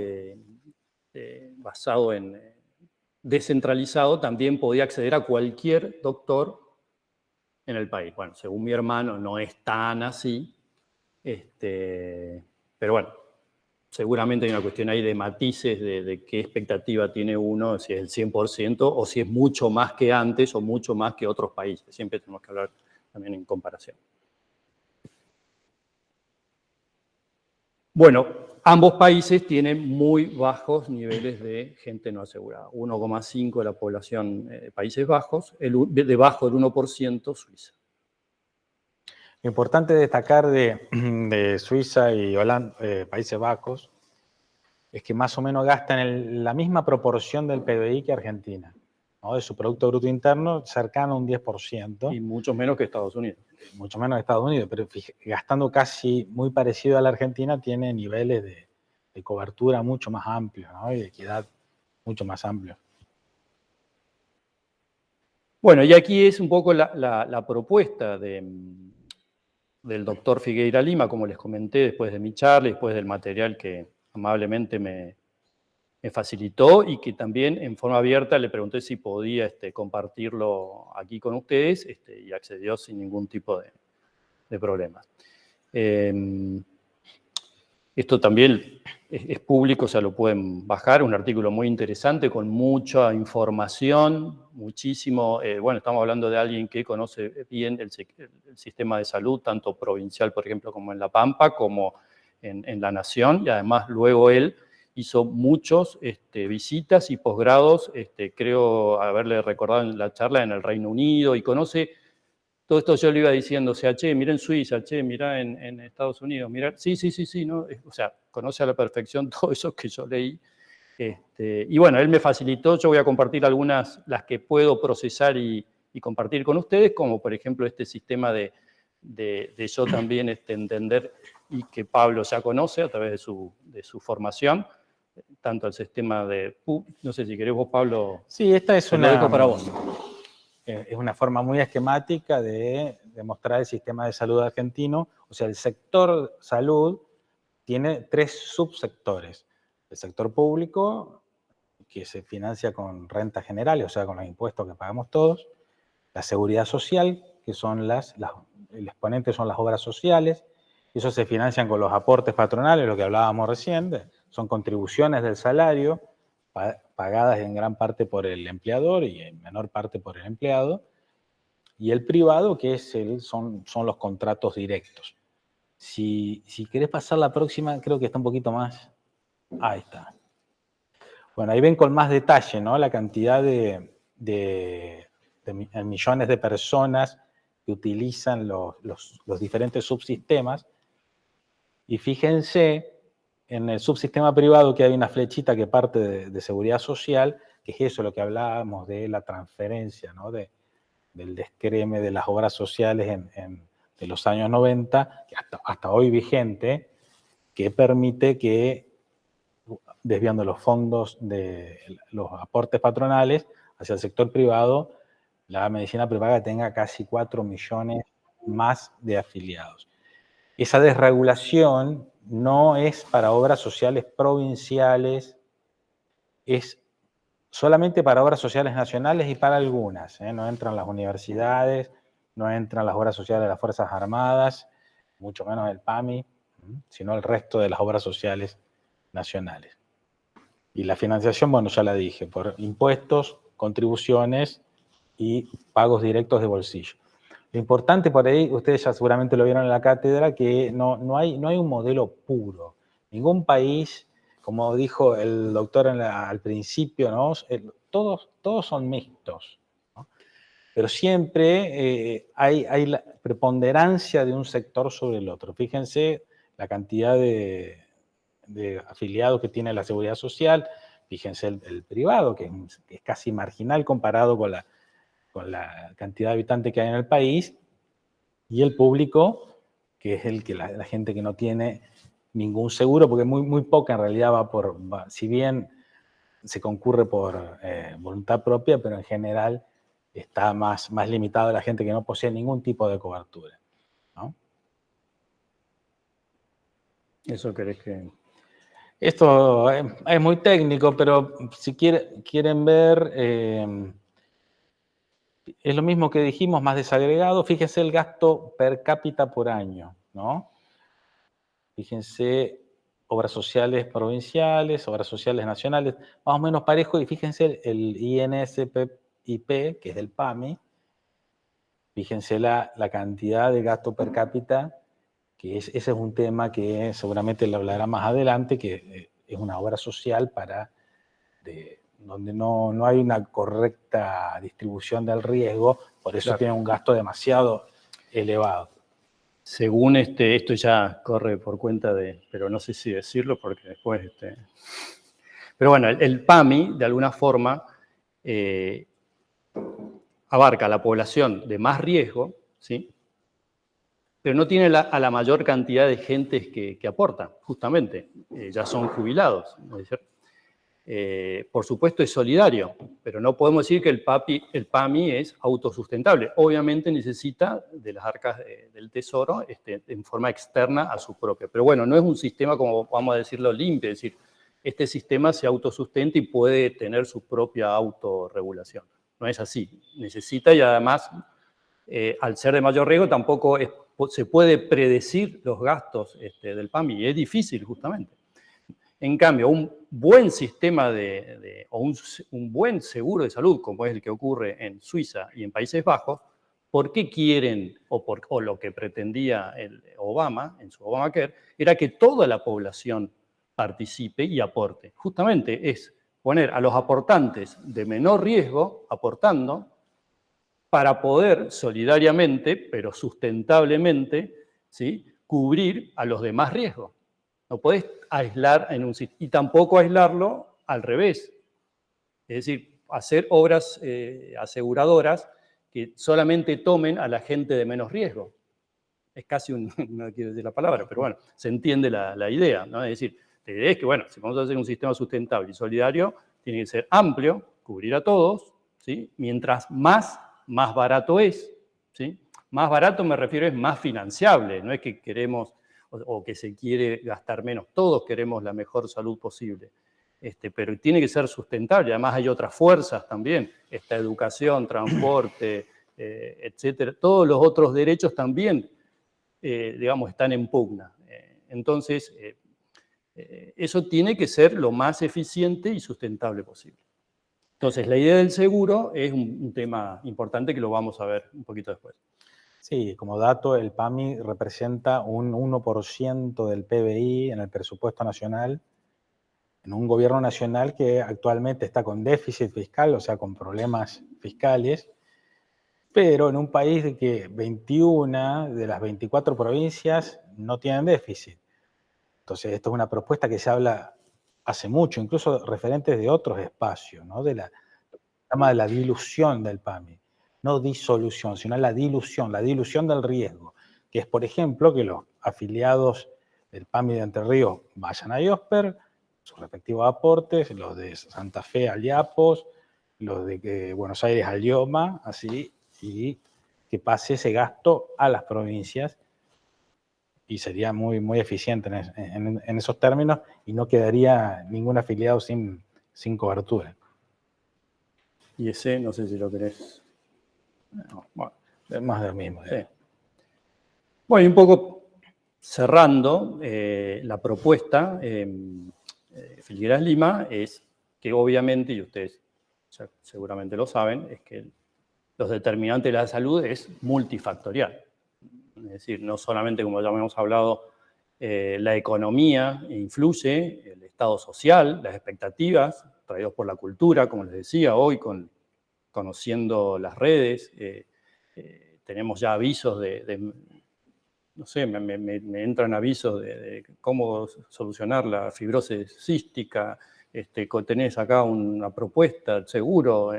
basado en descentralizado también podía acceder a cualquier doctor en el país. Bueno, según mi hermano no es tan así, pero bueno, seguramente hay una cuestión ahí de matices de qué expectativa tiene uno, si es el 100% o si es mucho más que antes o mucho más que otros países. Siempre tenemos que hablar también en comparación. Bueno, ambos países tienen muy bajos niveles de gente no asegurada. 1,5 de la población de Países Bajos, debajo del 1% Suiza.
Lo importante destacar de Suiza y Países Bajos es que más o menos gastan la misma proporción del PBI que Argentina, ¿no? De su Producto Bruto Interno, cercano a un 10%.
Y mucho menos que Estados Unidos.
Mucho menos que Estados Unidos, pero gastando casi muy parecido a la Argentina, tiene niveles de cobertura mucho más amplios, ¿no? Y de equidad mucho más amplios.
Bueno, y aquí es un poco la propuesta del doctor Figueira Lima, como les comenté después de mi charla, después del material que amablemente me facilitó y que también en forma abierta le pregunté si podía compartirlo aquí con ustedes y accedió sin ningún tipo de problema. Esto también es público, o sea, lo pueden bajar, un artículo muy interesante con mucha información, muchísimo, bueno, estamos hablando de alguien que conoce bien el sistema de salud, tanto provincial, por ejemplo, como en La Pampa, como en La Nación, y además luego él hizo muchos visitas y posgrados, creo haberle recordado en la charla en el Reino Unido, y conoce todo esto. Yo le iba diciendo, o sea, che, mirá en Suiza, che, mirá en Estados Unidos, mirá, sí, ¿no? O sea, conoce a la perfección todo eso que yo leí. Y bueno, él me facilitó, yo voy a compartir algunas, las que puedo procesar y compartir con ustedes, como por ejemplo este sistema de yo también entender, y que Pablo ya conoce a través de su formación, tanto el sistema de PUB, no sé si querés vos, Pablo.
Sí, esta es
lo dejo para vos.
Es una forma muy esquemática de mostrar el sistema de salud argentino. O sea, el sector salud tiene 3 subsectores. El sector público, que se financia con rentas generales, o sea, con los impuestos que pagamos todos. La seguridad social, que son el exponente son las obras sociales. Eso se financian con los aportes patronales, lo que hablábamos recién, son contribuciones del salario, pagadas en gran parte por el empleador y en menor parte por el empleado, y el privado, que son los contratos directos. Si querés pasar la próxima, creo que está un poquito más. Ahí está. Bueno, ahí ven con más detalle, ¿no? La cantidad de millones de personas que utilizan los diferentes subsistemas. Y fíjense, en el subsistema privado que hay una flechita que parte de seguridad social, que es eso lo que hablábamos de la transferencia, ¿no? Del descreme de las obras sociales de los años 90, que hasta hoy vigente, que permite que, desviando los fondos de los aportes patronales hacia el sector privado, la medicina prepaga tenga casi 4 millones más de afiliados. Esa desregulación no es para obras sociales provinciales, es solamente para obras sociales nacionales y para algunas. No entran las universidades, no entran las obras sociales de las Fuerzas Armadas, mucho menos el PAMI, sino el resto de las obras sociales nacionales. Y la financiación, bueno, ya la dije, por impuestos, contribuciones y pagos directos de bolsillo. Lo importante por ahí, ustedes ya seguramente lo vieron en la cátedra, que no hay un modelo puro. Ningún país, como dijo el doctor al principio, ¿no? Todos son mixtos, ¿no? Pero siempre hay la preponderancia de un sector sobre el otro. Fíjense la cantidad de afiliados que tiene la Seguridad Social, fíjense el privado, que es casi marginal comparado con la cantidad de habitantes que hay en el país, y el público, que es la gente que no tiene ningún seguro, porque muy poca en realidad si bien se concurre por voluntad propia, pero en general está más limitado a la gente que no posee ningún tipo de cobertura, ¿no?
¿Eso querés que...?
Esto es muy técnico, pero si quieren ver, es lo mismo que dijimos, más desagregado. Fíjense el gasto per cápita por año, ¿no? Fíjense obras sociales provinciales, obras sociales nacionales, más o menos parejo, y fíjense el INSPIP, que es del PAMI, fíjense la cantidad de gasto per cápita, que ese es un tema que seguramente lo hablará más adelante, que es una obra social donde no hay una correcta distribución del riesgo, por eso
Claro.
tiene un gasto demasiado elevado.
Según esto ya corre por cuenta de, pero no sé si decirlo porque después... Pero bueno, el PAMI, de alguna forma, abarca la población de más riesgo, ¿sí? Pero no tiene a la mayor cantidad de gentes que aporta, justamente. Ya son jubilados, ¿no es cierto? Por supuesto es solidario, pero no podemos decir que el PAMI es autosustentable. Obviamente necesita de las arcas del Tesoro en forma externa a su propia. Pero bueno, no es un sistema, como vamos a decirlo, limpio, es decir, este sistema se autosustenta y puede tener su propia autorregulación. No es así. Necesita, y además, al ser de mayor riesgo, tampoco se puede predecir los gastos del PAMI, y es difícil justamente. En cambio, un buen sistema o un buen seguro de salud, como es el que ocurre en Suiza y en Países Bajos, ¿por qué quieren, o lo que pretendía el Obama en su Obamacare, era que toda la población participe y aporte? Justamente es poner a los aportantes de menor riesgo aportando para poder solidariamente, pero sustentablemente, ¿sí?, cubrir a los de más riesgo. No podés aislar en un sitio, y tampoco aislarlo al revés. Es decir, hacer obras aseguradoras que solamente tomen a la gente de menos riesgo. Es casi no quiero decir la palabra, pero bueno, se entiende la idea, ¿no? Es decir, la idea es que, bueno, si vamos a hacer un sistema sustentable y solidario, tiene que ser amplio, cubrir a todos, ¿sí? Mientras más barato es, ¿sí? Más barato me refiero es más financiable, no es que queremos o que se quiere gastar menos. Todos queremos la mejor salud posible, pero tiene que ser sustentable. Además hay otras fuerzas también, educación, transporte, etcétera. Todos los otros derechos también, digamos, están en pugna. Entonces, eso tiene que ser lo más eficiente y sustentable posible. Entonces, la idea del seguro es un tema importante que lo vamos a ver un poquito después.
Sí, como dato, el PAMI representa un 1% del PBI en el presupuesto nacional, en un gobierno nacional que actualmente está con déficit fiscal, o sea, con problemas fiscales, pero en un país de que 21 de las 24 provincias no tienen déficit. Entonces, esto es una propuesta que se habla hace mucho, incluso referentes de otros espacios, ¿no? Se llama de la dilución del PAMI. No disolución, sino la dilución del riesgo, que es, por ejemplo, que los afiliados del PAMI de Entre Ríos vayan a IOSPER, sus respectivos aportes, los de Santa Fe al IAPOS, los de Buenos Aires al IOMA, así, y que pase ese gasto a las provincias, y sería muy, muy eficiente en esos términos, y no quedaría ningún afiliado sin cobertura.
Y ese, no sé si lo querés.
No, bueno, es más de lo mismo.
Sí. Bueno, y un poco cerrando la propuesta, Figueras Lima es que obviamente, y ustedes seguramente lo saben, es que los determinantes de la salud es multifactorial. Es decir, no solamente, como ya hemos hablado, la economía influye, el estado social, las expectativas traídos por la cultura, como les decía hoy, conociendo las redes. Tenemos ya avisos no sé, me entran avisos de cómo solucionar la fibrosis cística. Tenés acá una propuesta, seguro.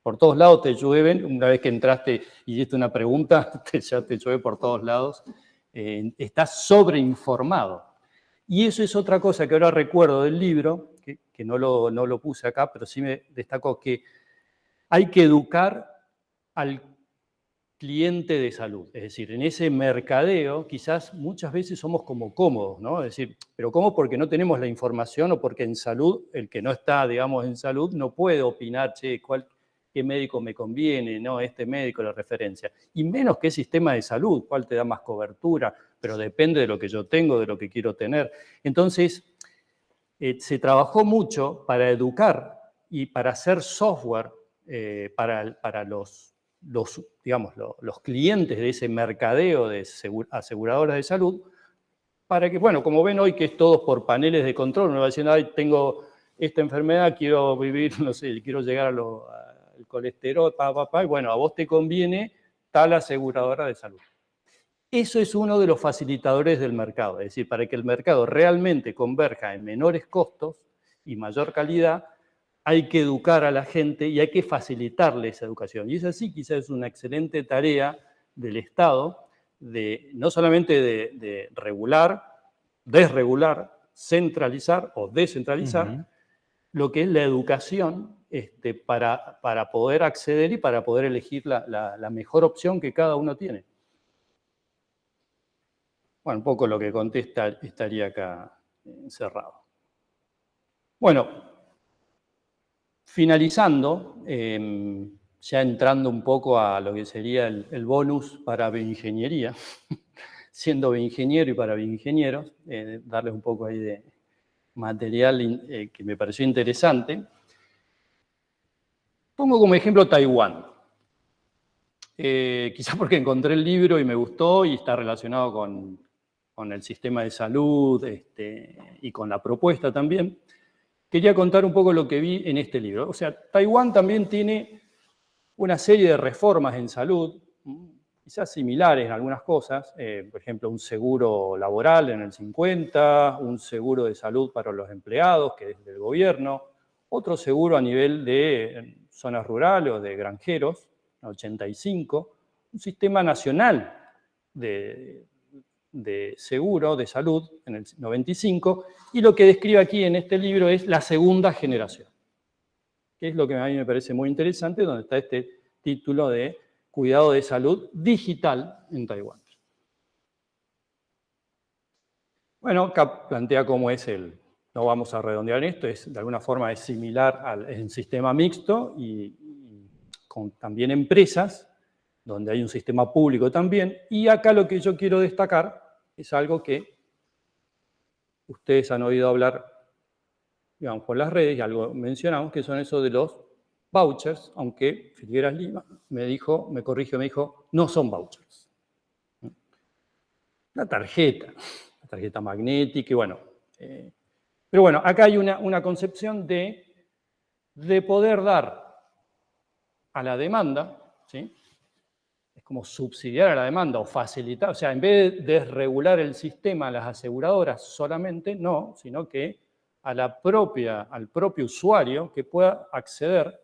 Por todos lados te llueven. Una vez que entraste y hiciste una pregunta, ya te llueve por todos lados. Estás sobreinformado. Y eso es otra cosa que ahora recuerdo del libro, que no lo puse acá, pero sí me destacó que hay que educar al cliente de salud. Es decir, en ese mercadeo quizás muchas veces somos como cómodos, ¿no? Es decir, pero ¿cómo? Porque no tenemos la información o porque en salud, el que no está, digamos, en salud no puede opinar, che, qué médico me conviene, ¿no? Este médico, la referencia. Y menos qué sistema de salud, cuál te da más cobertura, pero depende de lo que yo tengo, de lo que quiero tener. Entonces, se trabajó mucho para educar y para hacer software para digamos, los clientes de ese mercadeo de aseguradoras de salud, para que, bueno, como ven hoy que es todo por paneles de control, uno va diciendo, ay, tengo esta enfermedad, quiero vivir, no sé, quiero llegar al colesterol, y bueno, a vos te conviene tal aseguradora de salud. Eso es uno de los facilitadores del mercado, es decir, para que el mercado realmente converja en menores costos y mayor calidad, hay que educar a la gente y hay que facilitarle esa educación. Y es así, quizás es una excelente tarea del Estado, no solamente de regular, desregular, centralizar o descentralizar, lo que es la educación para poder acceder y para poder elegir la mejor opción que cada uno tiene. Bueno, un poco lo que contesta estaría acá encerrado. Bueno, finalizando, ya entrando un poco a lo que sería el bonus para bioingeniería, siendo bioingeniero y para bioingenieros, darles un poco ahí de material que me pareció interesante. Pongo como ejemplo Taiwán. Quizás porque encontré el libro y me gustó y está relacionado con el sistema de salud y con la propuesta también. Quería contar un poco lo que vi en este libro. O sea, Taiwán también tiene una serie de reformas en salud, quizás similares en algunas cosas, por ejemplo, un seguro laboral en el 50, un seguro de salud para los empleados, que es del gobierno, otro seguro a nivel de zonas rurales o de granjeros, en el 85, un sistema nacional de seguro de salud en el 95, y lo que describe aquí en este libro es la segunda generación, que es lo que a mí me parece muy interesante, donde está este título de Cuidado de Salud Digital en Taiwán. Bueno, acá plantea cómo es no vamos a redondear esto, de alguna forma es similar al sistema mixto y con también empresas, donde hay un sistema público también, y acá lo que yo quiero destacar es algo que ustedes han oído hablar, digamos, por las redes, y algo mencionamos, que son eso de los vouchers, aunque Figueras Lima me corrigió, me dijo, no son vouchers. Una tarjeta magnética, y bueno. Pero bueno, acá hay una concepción de poder dar a la demanda, ¿sí? Es como subsidiar a la demanda o facilitar, o sea, en vez de desregular el sistema a las aseguradoras solamente, no, sino que al propio usuario que pueda acceder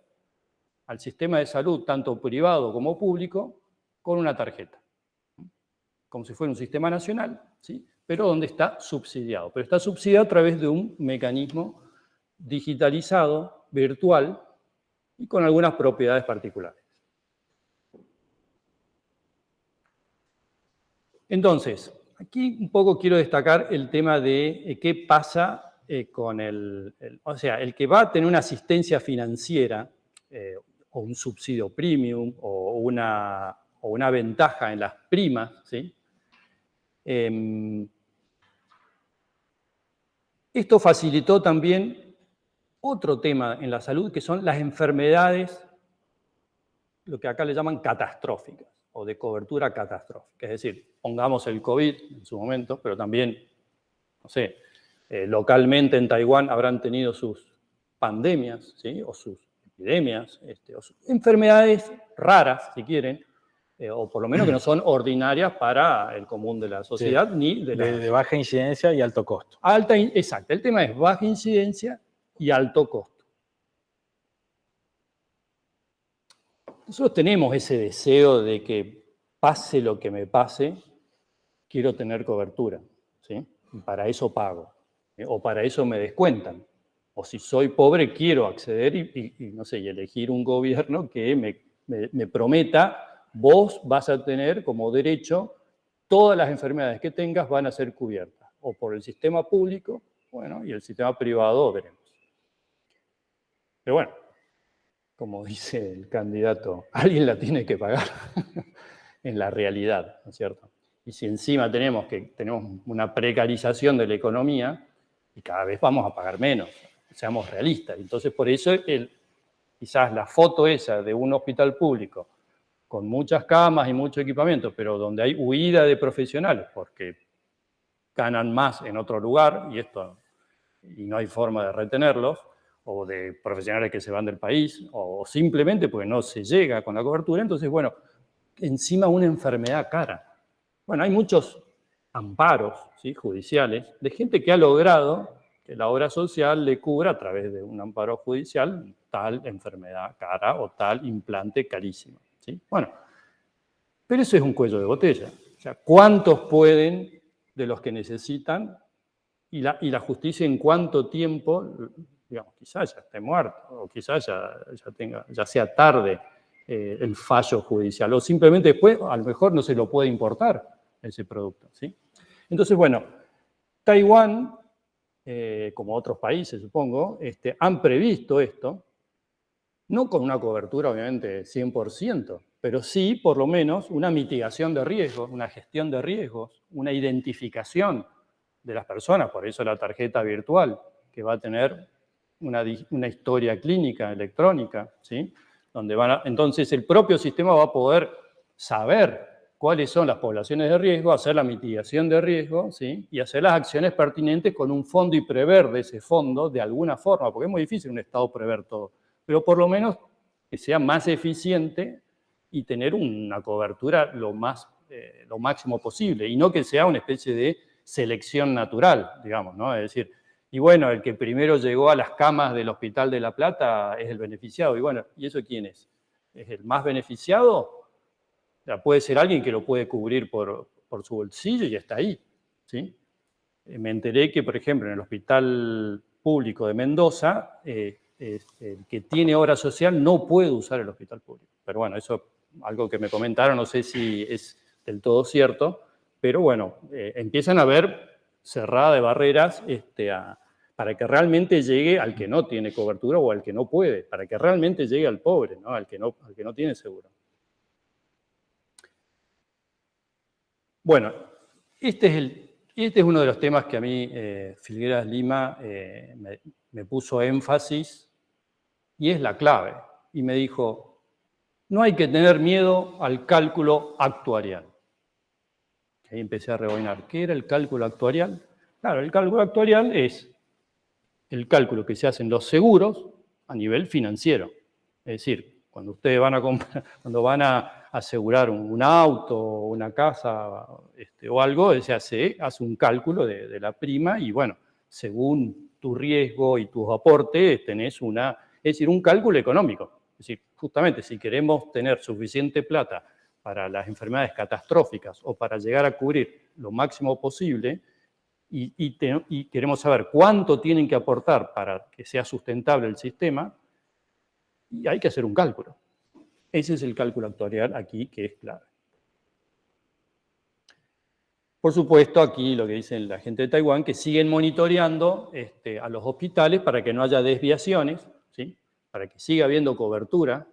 al sistema de salud, tanto privado como público, con una tarjeta. Como si fuera un sistema nacional, ¿sí? Pero donde está subsidiado. Pero está subsidiado a través de un mecanismo digitalizado, virtual, y con algunas propiedades particulares. Entonces, aquí un poco quiero destacar el tema de qué pasa con o sea, el que va a tener una asistencia financiera o un subsidio premium o una ventaja en las primas, ¿sí? Esto facilitó también otro tema en la salud, que son las enfermedades, lo que acá le llaman catastróficas, o de cobertura catastrófica. Es decir, pongamos el COVID en su momento, pero también, no sé, localmente en Taiwán habrán tenido sus pandemias, ¿sí? O sus epidemias, o sus enfermedades raras, si quieren, o por lo menos que no son ordinarias para el común de la sociedad, sí, ni
de baja incidencia y alto costo.
Exacto, el tema es baja incidencia y alto costo. Nosotros tenemos ese deseo de que pase lo que me pase, quiero tener cobertura, ¿sí? Y para eso pago. O para eso me descuentan. O si soy pobre, quiero acceder y no sé, y elegir un gobierno que me prometa, vos vas a tener como derecho, todas las enfermedades que tengas van a ser cubiertas. O por el sistema público, bueno, y el sistema privado veremos. Pero bueno, como dice el candidato, alguien la tiene que pagar en la realidad, ¿no es cierto? Y si encima tenemos una precarización de la economía, y cada vez vamos a pagar menos, seamos realistas. Entonces, por eso quizás la foto esa de un hospital público con muchas camas y mucho equipamiento, pero donde hay huida de profesionales porque ganan más en otro lugar y no hay forma de retenerlos, o de profesionales que se van del país, o simplemente porque no se llega con la cobertura, entonces, bueno, encima una enfermedad cara. Bueno, hay muchos amparos, ¿sí?, judiciales de gente que ha logrado que la obra social le cubra a través de un amparo judicial tal enfermedad cara o tal implante carísimo, ¿sí? Bueno, pero eso es un cuello de botella. O sea, ¿cuántos pueden de los que necesitan? Y la justicia en cuánto tiempo, digamos, quizás ya esté muerto, o quizás ya sea tarde el fallo judicial, o simplemente después a lo mejor no se lo puede importar ese producto, ¿sí? Entonces, bueno, Taiwán, como otros países supongo, han previsto esto, no con una cobertura obviamente 100%, pero sí por lo menos una mitigación de riesgos, una gestión de riesgos, una identificación de las personas, por eso la tarjeta virtual, que va a tener una historia clínica electrónica, ¿sí? Entonces el propio sistema va a poder saber cuáles son las poblaciones de riesgo, hacer la mitigación de riesgo, ¿sí?, y hacer las acciones pertinentes con un fondo y prever de ese fondo de alguna forma, porque es muy difícil un Estado prever todo, pero por lo menos que sea más eficiente y tener una cobertura lo máximo posible, y no que sea una especie de selección natural, digamos, ¿no? Es decir, y bueno, el que primero llegó a las camas del Hospital de La Plata es el beneficiado, y bueno, ¿y eso quién es? ¿Es el más beneficiado? O sea, puede ser alguien que lo puede cubrir por su bolsillo y está ahí, ¿sí? Me enteré que, por ejemplo, en el Hospital Público de Mendoza, el que tiene obra social no puede usar el hospital público. Pero bueno, eso es algo que me comentaron, no sé si es del todo cierto, pero bueno, empiezan a haber cerrada de barreras para que realmente llegue al que no tiene cobertura o al que no puede, para que realmente llegue al pobre, ¿no? Al que no tiene seguro. Bueno, este es uno de los temas que a mí Filgueras Lima me puso énfasis y es la clave. Y me dijo, no hay que tener miedo al cálculo actuarial. Ahí empecé a rebobinar. ¿Qué era el cálculo actuarial? Claro, el cálculo actuarial es el cálculo que se hacen los seguros a nivel financiero. Es decir, cuando ustedes van a comprar, cuando van a asegurar un auto, una casa o algo, se hace un cálculo de la prima y bueno, según tu riesgo y tus aportes tenés es decir, un cálculo económico. Es decir, justamente si queremos tener suficiente plata para las enfermedades catastróficas o para llegar a cubrir lo máximo posible, y queremos saber cuánto tienen que aportar para que sea sustentable el sistema, y hay que hacer un cálculo. Ese es el cálculo actuarial aquí que es clave. Por supuesto, aquí lo que dice la gente de Taiwán, que siguen monitoreando a los hospitales para que no haya desviaciones, ¿sí?, para que siga habiendo cobertura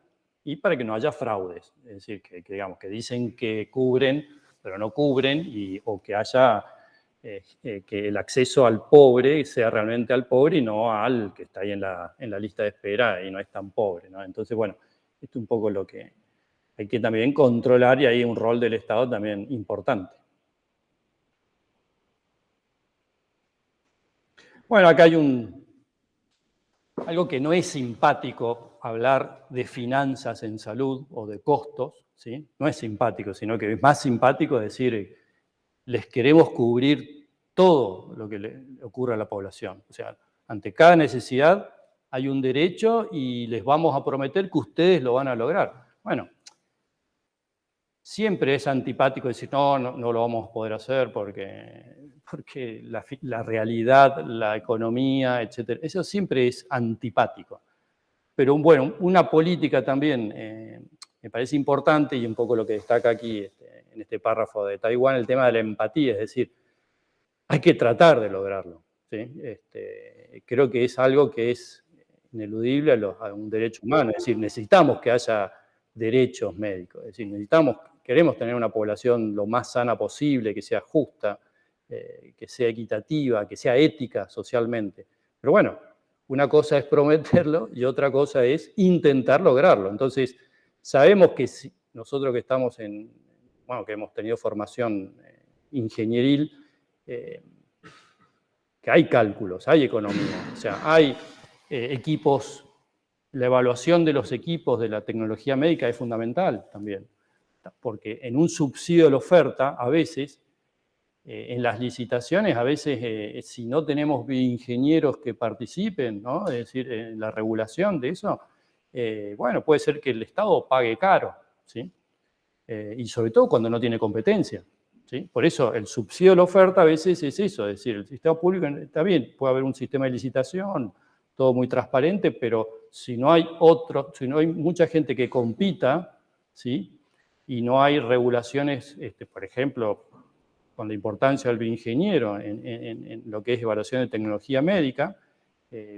y para que no haya fraudes. Es decir, digamos, que dicen que cubren, pero no cubren, o que haya que el acceso al pobre sea realmente al pobre y no al que está ahí en la lista de espera y no es tan pobre, ¿no? Entonces, bueno, esto es un poco lo que hay que también controlar y hay un rol del Estado también importante. Bueno, acá hay algo que no es simpático hablar de finanzas en salud o de costos, ¿sí? No es simpático, sino que es más simpático decir, les queremos cubrir todo lo que le ocurre a la población. O sea, ante cada necesidad hay un derecho y les vamos a prometer que ustedes lo van a lograr. Bueno, siempre es antipático decir, no lo vamos a poder hacer porque la realidad, la economía, etc. Eso siempre es antipático. Pero bueno, una política también me parece importante, y un poco lo que destaca aquí en este párrafo de Taiwán, el tema de la empatía, es decir, hay que tratar de lograrlo, ¿sí? Creo que es algo que es ineludible a un derecho humano, es decir, necesitamos que haya derechos médicos, es decir, queremos tener una población lo más sana posible, que sea justa, que sea equitativa, que sea ética socialmente. Pero bueno, una cosa es prometerlo y otra cosa es intentar lograrlo. Entonces, sabemos que nosotros que estamos que hemos tenido formación ingenieril, que hay cálculos, hay economía, o sea, hay equipos, la evaluación de los equipos de la tecnología médica es fundamental también, porque en un subsidio de la oferta, a veces, en las licitaciones, a veces, si no tenemos bioingenieros que participen, ¿no? Es decir, en la regulación de eso, bueno, puede ser que el Estado pague caro, ¿sí? Y sobre todo cuando no tiene competencia, ¿sí? Por eso el subsidio de la oferta a veces es eso, es decir, el sistema público está bien, puede haber un sistema de licitación, todo muy transparente, pero si no hay mucha gente que compita, ¿sí? Y no hay regulaciones, por ejemplo, con la importancia del bioingeniero en lo que es evaluación de tecnología médica,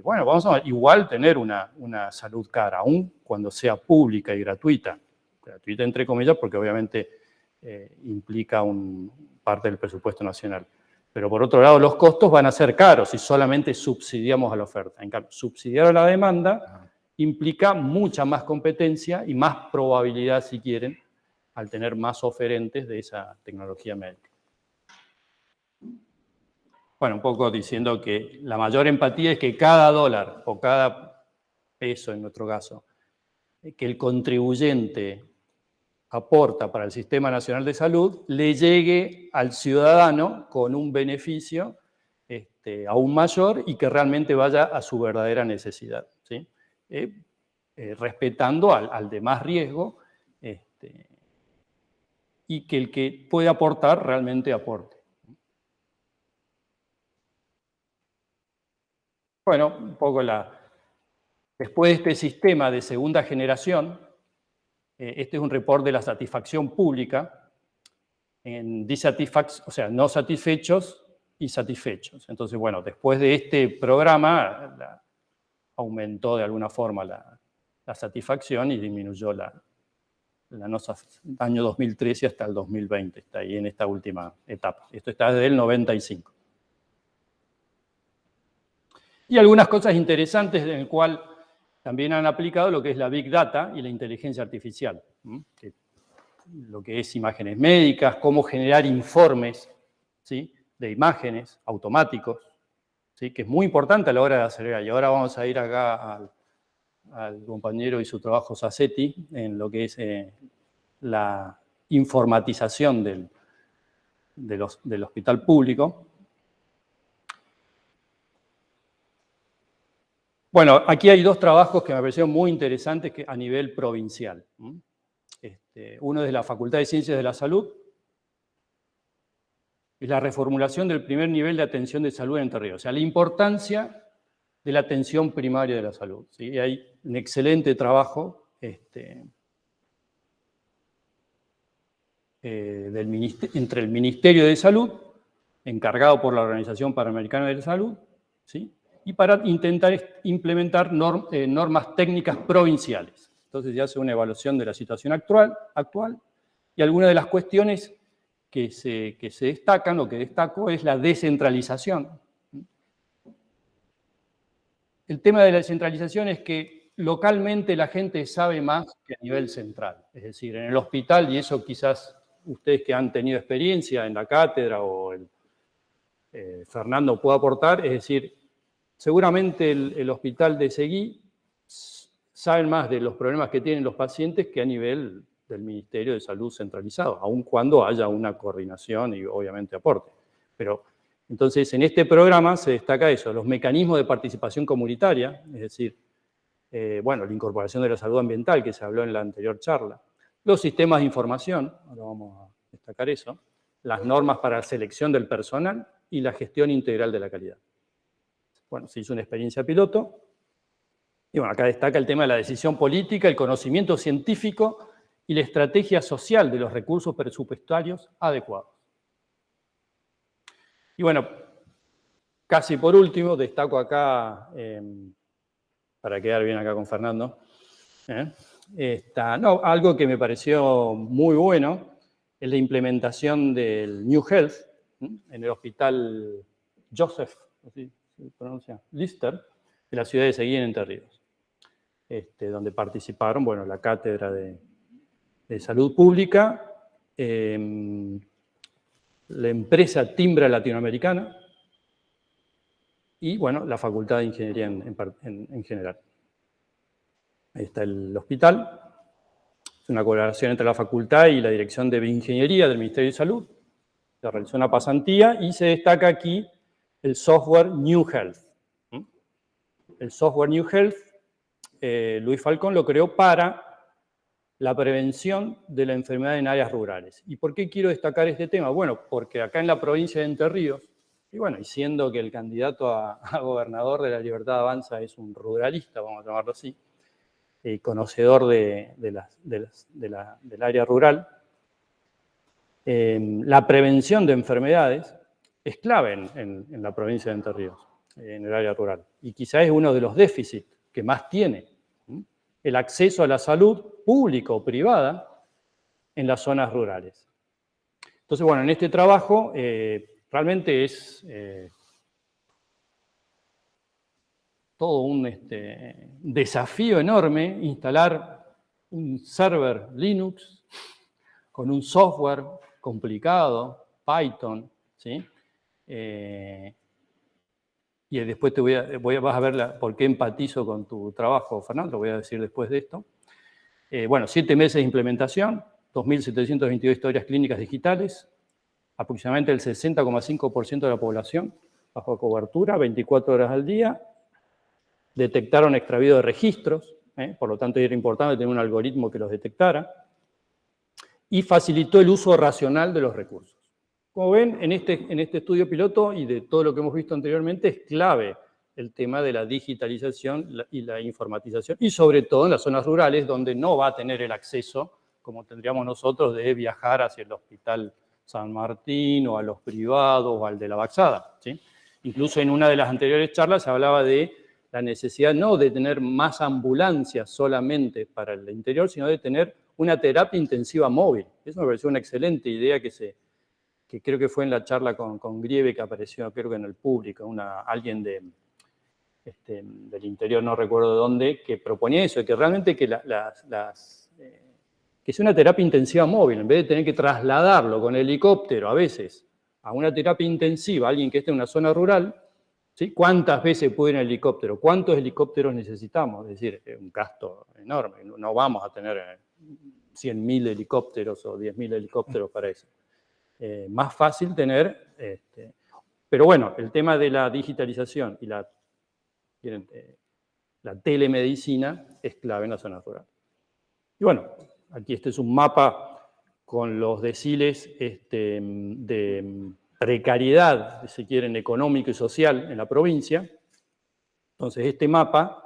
bueno, vamos a igual tener una salud cara, aun cuando sea pública y gratuita. Gratuita entre comillas, porque obviamente implica parte del presupuesto nacional. Pero por otro lado, los costos van a ser caros si solamente subsidiamos a la oferta. En cambio, subsidiar a la demanda implica mucha más competencia y más probabilidad, si quieren, al tener más oferentes de esa tecnología médica. Bueno, un poco diciendo que la mayor empatía es que cada dólar o cada peso, en nuestro caso, que el contribuyente aporta para el Sistema Nacional de Salud, le llegue al ciudadano con un beneficio aún mayor y que realmente vaya a su verdadera necesidad, ¿sí? Respetando al de más riesgo y que el que puede aportar realmente aporte. Bueno, un poco después de este sistema de segunda generación, este es un report de la satisfacción pública, o sea, no satisfechos y satisfechos. Entonces, bueno, después de este programa, aumentó de alguna forma la satisfacción y disminuyó año 2013 hasta el 2020, está ahí en esta última etapa. Esto está desde el 95. Y algunas cosas interesantes en el cual también han aplicado lo que es la Big Data y la inteligencia artificial. Lo que es imágenes médicas, cómo generar informes, ¿sí?, de imágenes automáticos, ¿sí?, que es muy importante a la hora de acelerar. Y ahora vamos a ir acá al compañero y su trabajo Sassetti en lo que es la informatización del hospital público. Bueno, aquí hay dos trabajos que me parecieron muy interesantes a nivel provincial. Uno es de la Facultad de Ciencias de la Salud, es la reformulación del primer nivel de atención de salud en Entre Ríos, o sea, la importancia de la atención primaria de la salud, ¿sí? Y hay un excelente trabajo entre el Ministerio de Salud, encargado por la Organización Panamericana de la Salud, ¿sí?, y para intentar implementar normas técnicas provinciales. Entonces se hace una evaluación de la situación actual y algunas de las cuestiones que se destacan, o que destaco, es la descentralización. El tema de la descentralización es que localmente la gente sabe más que a nivel central. Es decir, en el hospital, y eso quizás ustedes que han tenido experiencia en la cátedra o Fernando pueda aportar, es decir, seguramente el hospital de Seguí saben más de los problemas que tienen los pacientes que a nivel del Ministerio de Salud centralizado, aun cuando haya una coordinación y obviamente aporte. Pero entonces en este programa se destaca eso, los mecanismos de participación comunitaria, es decir, bueno, la incorporación de la salud ambiental que se habló en la anterior charla, los sistemas de información, ahora vamos a destacar eso, las normas para la selección del personal y la gestión integral de la calidad. Bueno, se hizo una experiencia piloto, y bueno, acá destaca el tema de la decisión política, el conocimiento científico y la estrategia social de los recursos presupuestarios adecuados. Y bueno, casi por último, destaco acá, para quedar bien acá con Fernando, algo que me pareció muy bueno es la implementación del New Health en el hospital Joseph, así se pronuncia, Lister, de la ciudad de Seguí en Entre Ríos, donde participaron, bueno, la Cátedra de Salud Pública, la empresa Timbra Latinoamericana y, bueno, la Facultad de Ingeniería en general. Ahí está el hospital. Es una colaboración entre la facultad y la Dirección de Bioingeniería del Ministerio de Salud. Se realizó una pasantía y se destaca aquí el software New Health. El software New Health, Luis Falcón lo creó para la prevención de la enfermedad en áreas rurales. ¿Y por qué quiero destacar este tema? Bueno, porque acá en la provincia de Entre Ríos, y bueno, y siendo que el candidato a gobernador de La Libertad Avanza es un ruralista, vamos a llamarlo así, conocedor del área rural, la prevención de enfermedades es clave en la provincia de Entre Ríos, en el área rural. Y quizá es uno de los déficits que más tiene el acceso a la salud pública o privada en las zonas rurales. Entonces, bueno, en este trabajo realmente es todo un desafío enorme instalar un server Linux con un software complicado, Python, ¿sí? Y después vas a ver por qué empatizo con tu trabajo, Fernando, lo voy a decir después de esto. Bueno, 7 meses de implementación, 2.722 historias clínicas digitales, aproximadamente el 60,5% de la población bajo cobertura, 24 horas al día. Detectaron extravío de registros, por lo tanto era importante tener un algoritmo que los detectara, y facilitó el uso racional de los recursos. Como ven, en este estudio piloto y de todo lo que hemos visto anteriormente, es clave el tema de la digitalización y la informatización, y sobre todo en las zonas rurales, donde no va a tener el acceso, como tendríamos nosotros, de viajar hacia el Hospital San Martín, o a los privados, o al de la Baxada, ¿sí? Incluso en una de las anteriores charlas se hablaba de la necesidad no de tener más ambulancias solamente para el interior, sino de tener una terapia intensiva móvil. Eso me pareció una excelente idea que creo que fue en la charla con Grieve, que apareció, creo que en el público, alguien del interior, no recuerdo de dónde, que proponía eso, que realmente que sea una terapia intensiva móvil, en vez de tener que trasladarlo con helicóptero a veces a una terapia intensiva, alguien que esté en una zona rural, ¿sí? ¿Cuántas veces puede ir en helicóptero? ¿Cuántos helicópteros necesitamos? Es decir, es un gasto enorme. No vamos a tener 100.000 helicópteros o 10.000 helicópteros para eso. Más fácil tener... pero bueno, el tema de la digitalización y la telemedicina es clave en la zona rural. Y bueno, aquí este es un mapa con los deciles de precariedad, si se quieren, económico y social en la provincia. Entonces, este mapa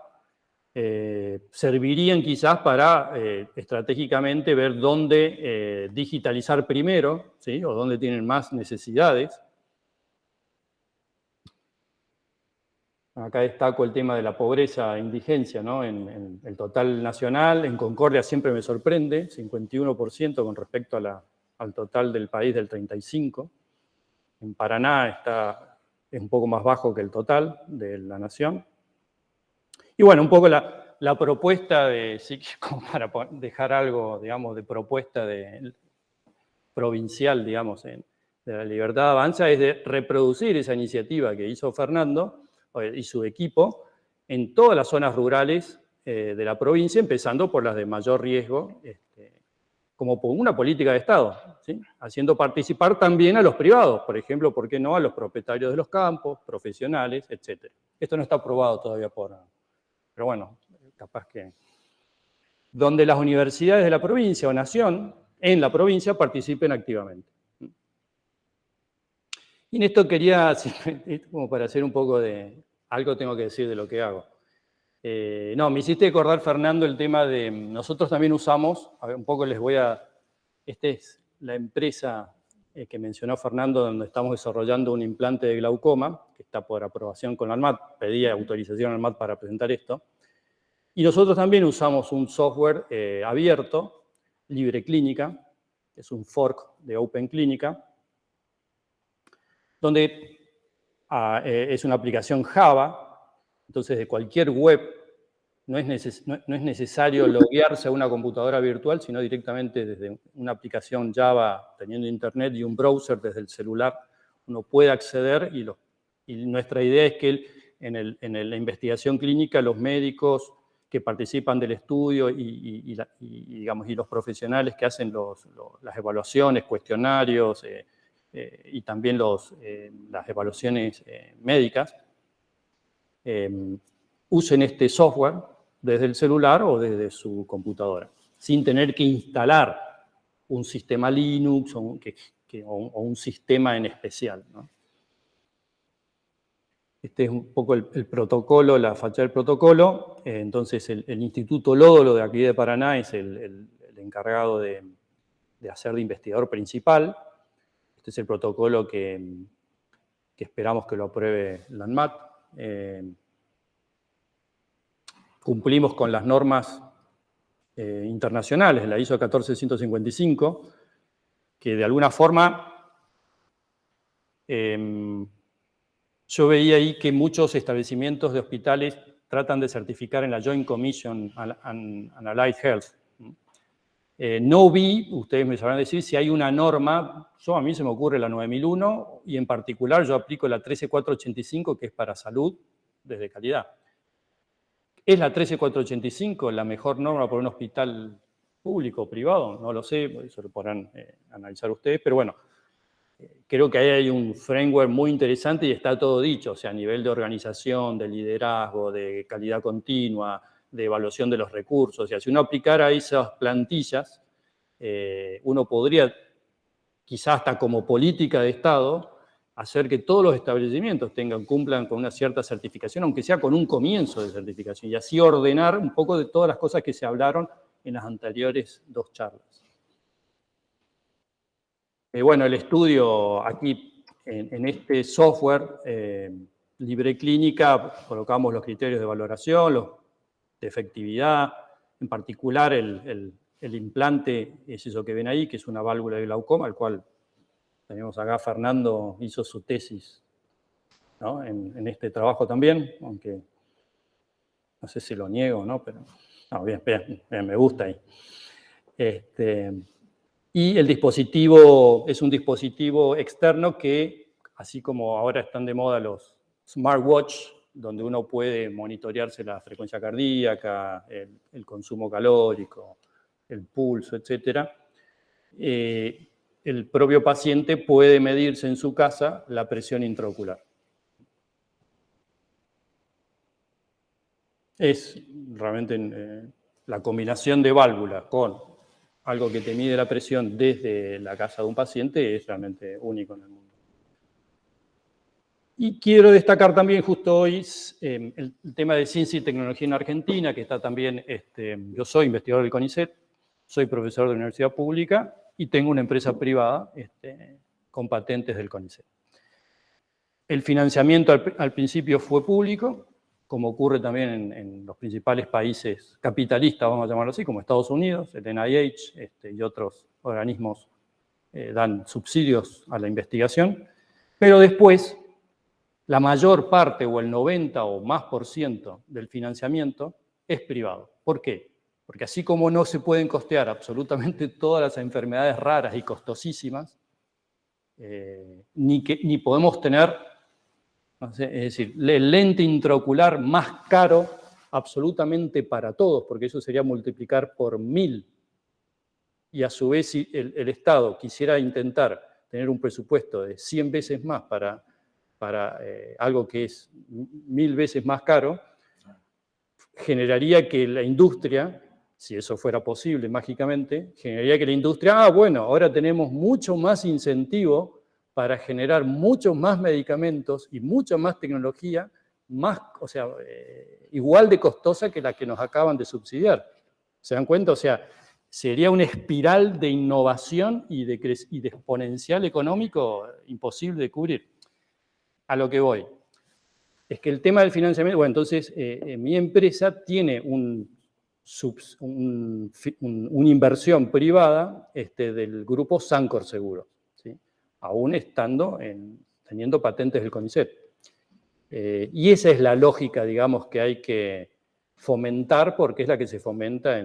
servirían quizás para estratégicamente ver dónde digitalizar primero, ¿sí? O dónde tienen más necesidades. Acá destaco el tema de la pobreza e indigencia, ¿no? En el total nacional, en Concordia siempre me sorprende, 51% con respecto al total del país del 35%. En Paraná es un poco más bajo que el total de la nación. Y bueno, un poco la propuesta como para dejar algo, digamos, de propuesta provincial, digamos, de La Libertad Avanza, es de reproducir esa iniciativa que hizo Fernando y su equipo en todas las zonas rurales de la provincia, empezando por las de mayor riesgo, como por una política de Estado, ¿sí? Haciendo participar también a los privados, por ejemplo, ¿por qué no? A los propietarios de los campos, profesionales, etc. Esto no está aprobado todavía pero bueno, capaz que donde las universidades de la provincia o nación en la provincia participen activamente. Y en esto quería, como para hacer un poco de, algo tengo que decir de lo que hago. No, me hiciste acordar, Fernando, el tema de, nosotros también usamos, a ver, un poco les voy a, esta es la empresa que mencionó Fernando, donde estamos desarrollando un implante de glaucoma, que está por aprobación con la ANMAT, pedí autorización a la ANMAT para presentar esto. Y nosotros también usamos un software abierto, Libre Clínica, que es un fork de Open Clínica, donde es una aplicación Java, entonces de cualquier web no es necesario loguearse a una computadora virtual, sino directamente desde una aplicación Java, teniendo internet y un browser desde el celular, uno puede acceder y nuestra idea es que en la investigación clínica los médicos que participan del estudio digamos, y los profesionales que hacen las evaluaciones, cuestionarios y también las evaluaciones médicas, usen este software desde el celular o desde su computadora, sin tener que instalar un sistema Linux o un sistema en especial, ¿no? Este es un poco el protocolo, la fachada del protocolo. Entonces, el Instituto Lódolo de aquí de Paraná es el encargado de hacer de investigador principal. Este es el protocolo que esperamos que lo apruebe la ANMAT. Cumplimos con las normas internacionales, la ISO 14155, que de alguna forma yo veía ahí que muchos establecimientos de hospitales tratan de certificar en la Joint Commission on Allied Health. No vi, ustedes me sabrán decir, si hay una norma, a mí se me ocurre la 9001, y en particular yo aplico la 13485, que es para salud desde calidad. ¿Es la 13485 la mejor norma para un hospital público o privado? No lo sé, eso lo podrán analizar ustedes, pero bueno, creo que ahí hay un framework muy interesante y está todo dicho, o sea, a nivel de organización, de liderazgo, de calidad continua, de evaluación de los recursos. O sea, si uno aplicara esas plantillas, uno podría, quizás hasta como política de Estado, hacer que todos los establecimientos cumplan con una cierta certificación, aunque sea con un comienzo de certificación, y así ordenar un poco de todas las cosas que se hablaron en las anteriores dos charlas. Bueno, el estudio aquí, en este software, Libre Clínica, colocamos los criterios de valoración, de efectividad, en particular el implante es eso que ven ahí, que es una válvula de glaucoma, al cual tenemos acá, Fernando hizo su tesis, ¿no? en este trabajo también, aunque no sé si lo niego, ¿no? Pero, no, bien, me gusta ahí. Y el dispositivo es un dispositivo externo que, así como ahora están de moda los smartwatch, donde uno puede monitorearse la frecuencia cardíaca, el consumo calórico, el pulso, etc., el propio paciente puede medirse en su casa la presión intraocular. Es realmente la combinación de válvula con algo que te mide la presión desde la casa de un paciente es realmente único en el mundo. Y quiero destacar también justo hoy el tema de ciencia y tecnología en Argentina, que está también, yo soy investigador del CONICET, soy profesor de la universidad pública y tengo una empresa privada con patentes del CONICET. El financiamiento al principio fue público, como ocurre también en los principales países capitalistas, vamos a llamarlo así, como Estados Unidos, el NIH y otros organismos dan subsidios a la investigación, pero después la mayor parte o el 90 o más % del financiamiento es privado. ¿Por qué? Porque así como no se pueden costear absolutamente todas las enfermedades raras y costosísimas, ni podemos tener, no sé, es decir, el lente intraocular más caro absolutamente para todos, porque eso sería multiplicar por 1000. Y a su vez, si el Estado quisiera intentar tener un presupuesto de 100 veces más para algo que es 1000 veces más caro, generaría que la industria si eso fuera posible mágicamente, generaría que la industria, bueno, ahora tenemos mucho más incentivo para generar muchos más medicamentos y mucha más tecnología, más, o sea, igual de costosa que la que nos acaban de subsidiar. ¿Se dan cuenta? O sea, sería una espiral de innovación y de exponencial económico imposible de cubrir. A lo que voy es que el tema del financiamiento, bueno, entonces mi empresa tiene una inversión privada del grupo Sancor Seguros, ¿sí? Aún teniendo patentes del CONICET. Y esa es la lógica, digamos, que hay que fomentar, porque es la que se fomenta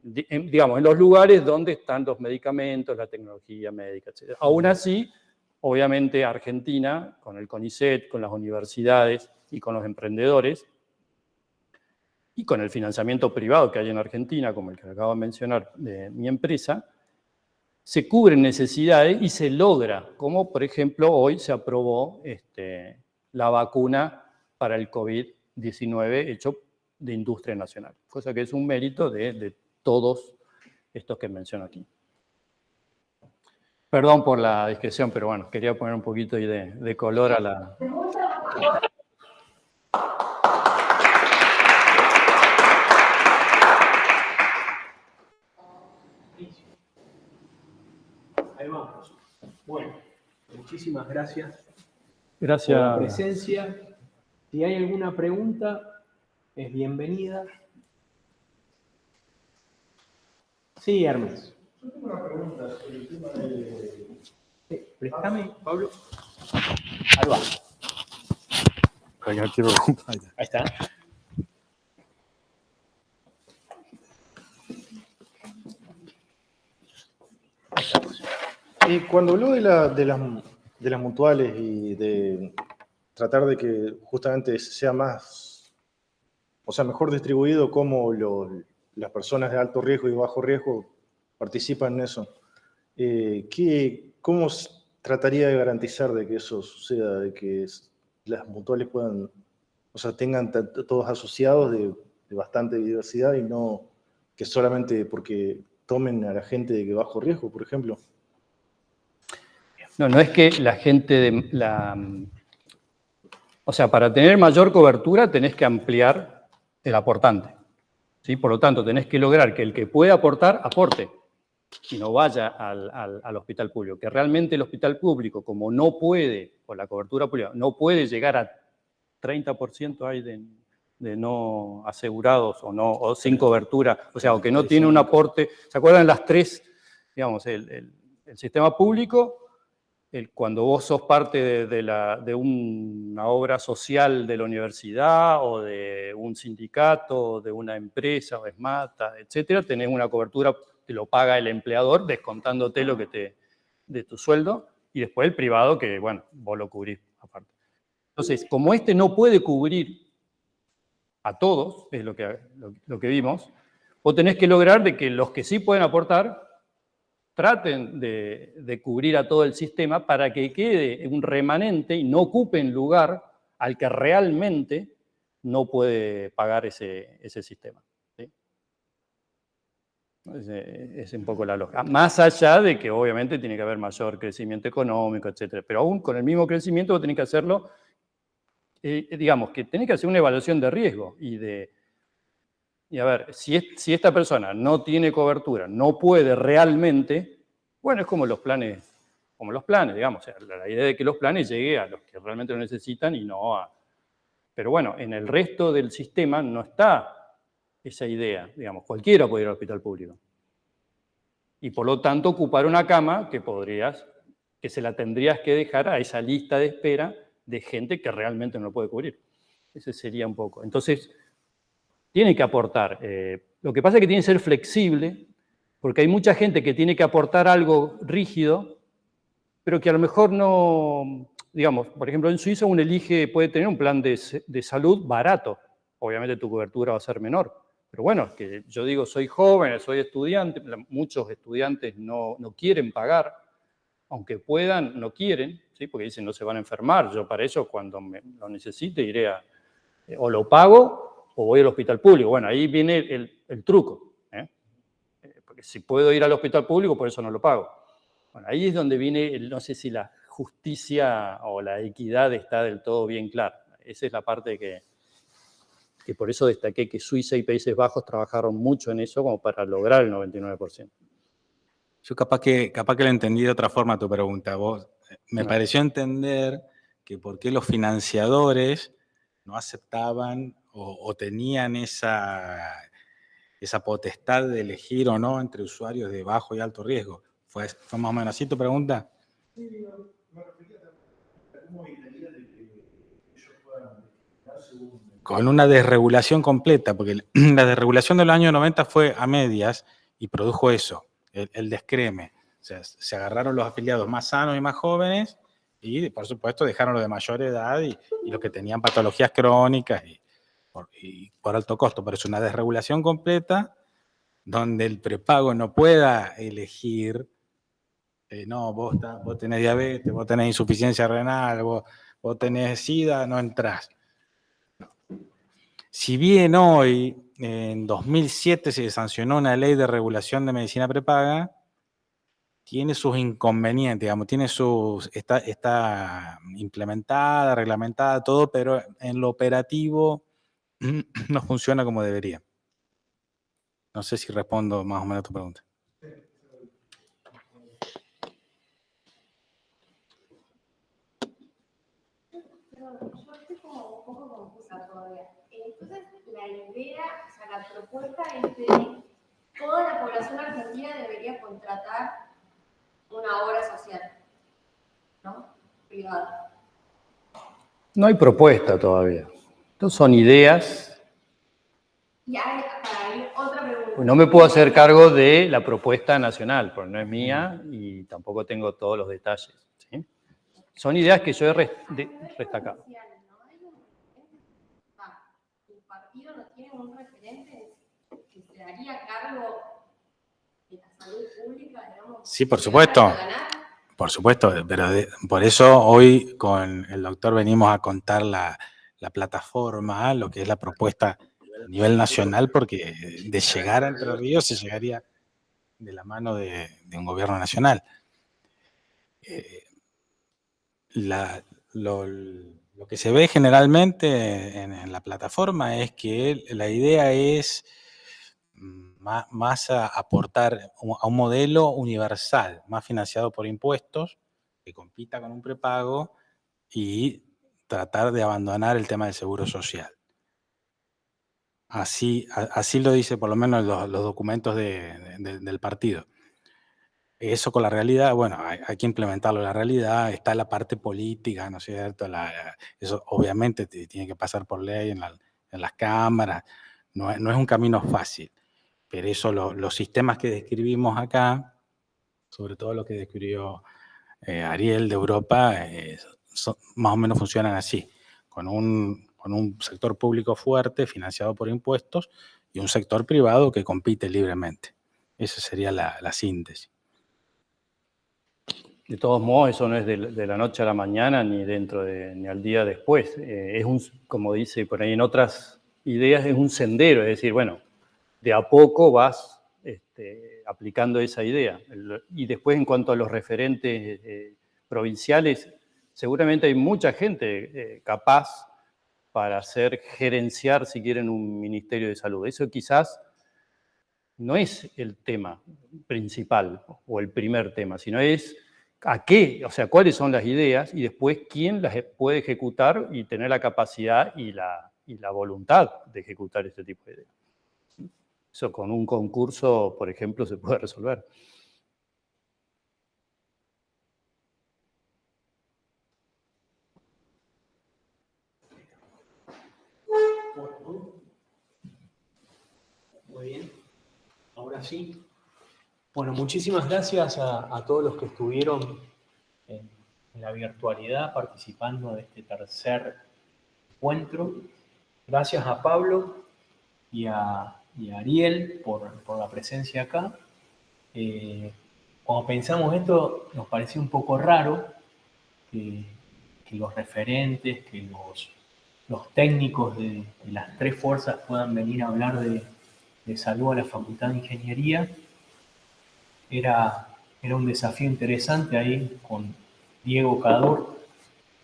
digamos, en los lugares donde están los medicamentos, la tecnología médica, etc. Aún así, obviamente Argentina, con el CONICET, con las universidades y con los emprendedores, y con el financiamiento privado que hay en Argentina, como el que acabo de mencionar de mi empresa, se cubren necesidades y se logra, como por ejemplo hoy se aprobó la vacuna para el COVID-19 hecho de industria nacional, cosa que es un mérito de todos estos que menciono aquí. Perdón por la discreción, pero bueno, quería poner un poquito ahí de color a la...
Ahí vamos. Bueno, muchísimas gracias.
Gracias.
Por la presencia. Si hay alguna pregunta, es bienvenida. Sí, Hermes.
Yo tengo una pregunta sobre el tema de...
Préstame, Pablo. Ahí va. Ahí está.
Cuando habló de las mutuales y de tratar de que justamente sea más, o sea, mejor distribuido cómo las personas de alto riesgo y bajo riesgo participan en eso, ¿cómo trataría de garantizar de que eso suceda, de que las mutuales puedan, o sea, tengan todos asociados de bastante diversidad y no que solamente porque tomen a la gente de bajo riesgo, por ejemplo?
No es que la gente o sea, para tener mayor cobertura tenés que ampliar el aportante, ¿sí? Por lo tanto, tenés que lograr que el que puede aportar, aporte y no vaya al hospital público. Que realmente el hospital público, como no puede, por la cobertura pública, no puede llegar a 30% hay de no asegurados o sin cobertura, o sea, o que no tiene un aporte. ¿Se acuerdan las tres? Digamos, el sistema público, cuando vos sos parte de una obra social de la universidad o de un sindicato, o de una empresa, o ESMATA, etcétera, tenés una cobertura, te lo paga el empleador, descontándote lo que de tu sueldo, y después el privado, que bueno, vos lo cubrís aparte. Entonces, como no puede cubrir a todos, es lo que vimos, vos tenés que lograr de que los que sí pueden aportar traten de cubrir a todo el sistema para que quede un remanente y no ocupen lugar al que realmente no puede pagar ese sistema, ¿sí? Es un poco la lógica. Más allá de que obviamente tiene que haber mayor crecimiento económico, etc. Pero aún con el mismo crecimiento vos tenés que hacerlo, digamos, que tenés que hacer una evaluación de riesgo y a ver, si esta persona no tiene cobertura, no puede realmente, bueno, es como los planes, digamos, o sea, la idea de que los planes lleguen a los que realmente lo necesitan y no a... Pero bueno, en el resto del sistema no está esa idea, digamos, cualquiera puede ir al hospital público. Y por lo tanto ocupar una cama que se la tendrías que dejar a esa lista de espera de gente que realmente no lo puede cubrir. Ese sería un poco. Entonces, tiene que aportar. Lo que pasa es que tiene que ser flexible, porque hay mucha gente que tiene que aportar algo rígido, pero que a lo mejor no, digamos, por ejemplo, en Suiza uno puede tener un plan de salud barato. Obviamente tu cobertura va a ser menor. Pero bueno, es que yo digo, soy joven, soy estudiante, muchos estudiantes no quieren pagar, aunque puedan, no quieren, ¿sí? Porque dicen no se van a enfermar. Yo para eso, cuando lo necesite, iré o lo pago o voy al hospital público. Bueno, ahí viene el truco, ¿eh? Porque si puedo ir al hospital público, por eso no lo pago. Bueno, ahí es donde viene, no sé si la justicia o la equidad está del todo bien clara. Esa es la parte que por eso destaqué que Suiza y Países Bajos trabajaron mucho en eso como para lograr el 99%.
Yo capaz que lo entendí de otra forma tu pregunta. Me pareció entender que por qué los financiadores no aceptaban o tenían esa potestad de elegir o no entre usuarios de bajo y alto riesgo. ¿Fue más o menos así tu pregunta?
Sí, me refería a cómo evitaría de que ellos puedan dar según...
Con una desregulación completa, porque la desregulación de los años 90 fue a medias y produjo eso, el descreme. O sea, se agarraron los afiliados más sanos y más jóvenes y, por supuesto, dejaron los de mayor edad y los que tenían patologías crónicas y por alto costo. Pero es una desregulación completa donde el prepago no pueda elegir, no, vos tenés diabetes, vos tenés insuficiencia renal, vos tenés SIDA, no entrás. Si bien hoy, en 2007, se sancionó una ley de regulación de medicina prepaga, tiene sus inconvenientes, digamos, está implementada, reglamentada, todo, pero en lo operativo no funciona como debería. No sé si respondo más o menos a tu pregunta.
Yo estoy como un poco confusa todavía. Entonces, la idea, o sea, la propuesta es de toda la población argentina debería contratar una obra social, ¿no? Privada.
No hay propuesta todavía. Entonces son ideas.
Y hay otra pregunta.
No me puedo hacer cargo de la propuesta nacional, porque no es mía y tampoco tengo todos los detalles, ¿sí? Son ideas que yo he destacado.
¿El partido no tiene un referente que se haría cargo de la salud pública, digamos?
Sí, por supuesto. Por supuesto, pero por eso hoy con el doctor venimos a contar la plataforma, lo que es la propuesta a nivel nacional, porque de llegar a Entre Ríos se llegaría de la mano de un gobierno nacional. Lo que se ve generalmente en la plataforma es que la idea es más a aportar a un modelo universal, más financiado por impuestos, que compita con un prepago y tratar de abandonar el tema del seguro social. Así lo dice por lo menos los documentos del partido. Eso con la realidad, bueno, hay que implementarlo en la realidad, está la parte política, ¿no es cierto? Eso obviamente tiene que pasar por ley en las cámaras, no es un camino fácil, pero eso los sistemas que describimos acá, sobre todo lo que describió Ariel de Europa, más o menos funcionan así, con un sector público fuerte, financiado por impuestos, y un sector privado que compite libremente. Esa sería la síntesis.
De todos modos, eso no es de la noche a la mañana ni ni al día después. Como dice por ahí en otras ideas, es un sendero, es decir, bueno, de a poco vas aplicando esa idea. Y después, en cuanto a los referentes provinciales, seguramente hay mucha gente capaz para hacer gerenciar, si quieren, un ministerio de salud. Eso quizás no es el tema principal o el primer tema, sino es a qué, o sea, cuáles son las ideas y después quién las puede ejecutar y tener la capacidad y la voluntad de ejecutar este tipo de ideas. Eso con un concurso, por ejemplo, se puede resolver.
Muy bien. Ahora sí. Bueno, muchísimas gracias a todos los que estuvieron en la virtualidad participando de este tercer encuentro. Gracias a Pablo y a Ariel por la presencia acá. Cuando pensamos esto, nos pareció un poco raro que los referentes, que los técnicos de las tres fuerzas puedan venir a hablar de salud a la Facultad de Ingeniería. Era un desafío interesante ahí con Diego Cador,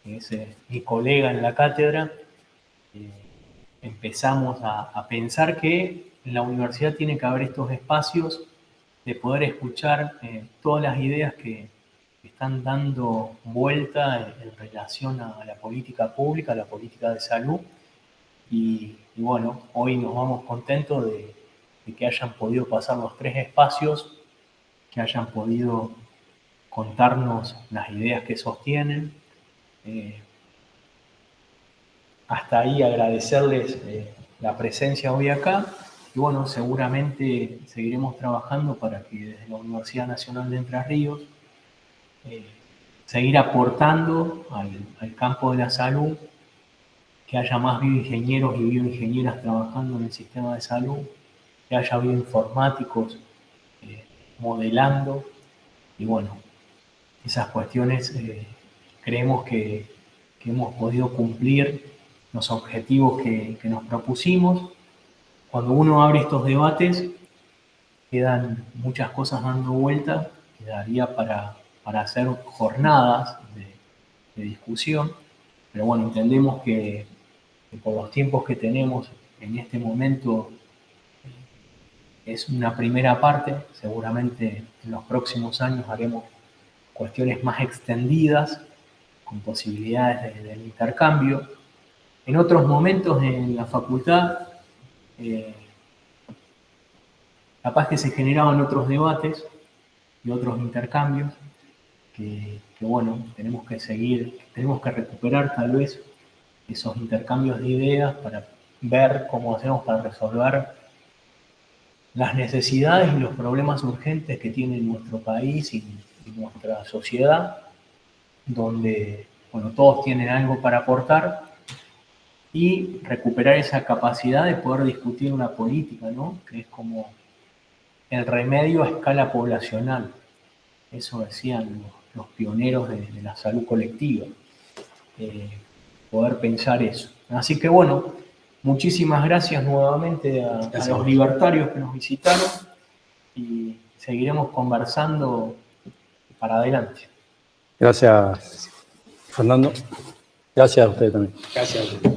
que es mi colega en la cátedra. Empezamos a pensar que en la universidad tiene que haber estos espacios de poder escuchar todas las ideas que están dando vuelta en relación a la política pública, a la política de salud. Y bueno, hoy nos vamos contentos de que hayan podido pasar los tres espacios, que hayan podido contarnos las ideas que sostienen. Hasta ahí agradecerles la presencia hoy acá. Y bueno, seguramente seguiremos trabajando para que desde la Universidad Nacional de Entre Ríos seguir aportando al campo de la salud, que haya más bioingenieros y bioingenieras trabajando en el sistema de salud, que haya bioinformáticos modelando. Y bueno, esas cuestiones creemos que hemos podido cumplir los objetivos que nos propusimos. Cuando uno abre estos debates, quedan muchas cosas dando vuelta, quedaría para hacer jornadas de discusión, pero bueno, entendemos que por los tiempos que tenemos en este momento es una primera parte. Seguramente en los próximos años haremos cuestiones más extendidas, con posibilidades del intercambio. En otros momentos en la facultad, capaz que se generaban otros debates y otros intercambios que bueno, tenemos que recuperar tal vez esos intercambios de ideas para ver cómo hacemos para resolver las necesidades y los problemas urgentes que tiene nuestro país y nuestra sociedad, donde bueno, todos tienen algo para aportar, y recuperar esa capacidad de poder discutir una política, ¿no? Que es como el remedio a escala poblacional. Eso decían los pioneros de la salud colectiva. Poder pensar eso. Así que bueno, muchísimas gracias nuevamente a los libertarios que nos visitaron y seguiremos conversando para adelante.
Gracias, Fernando. Gracias a usted también.
Gracias a usted.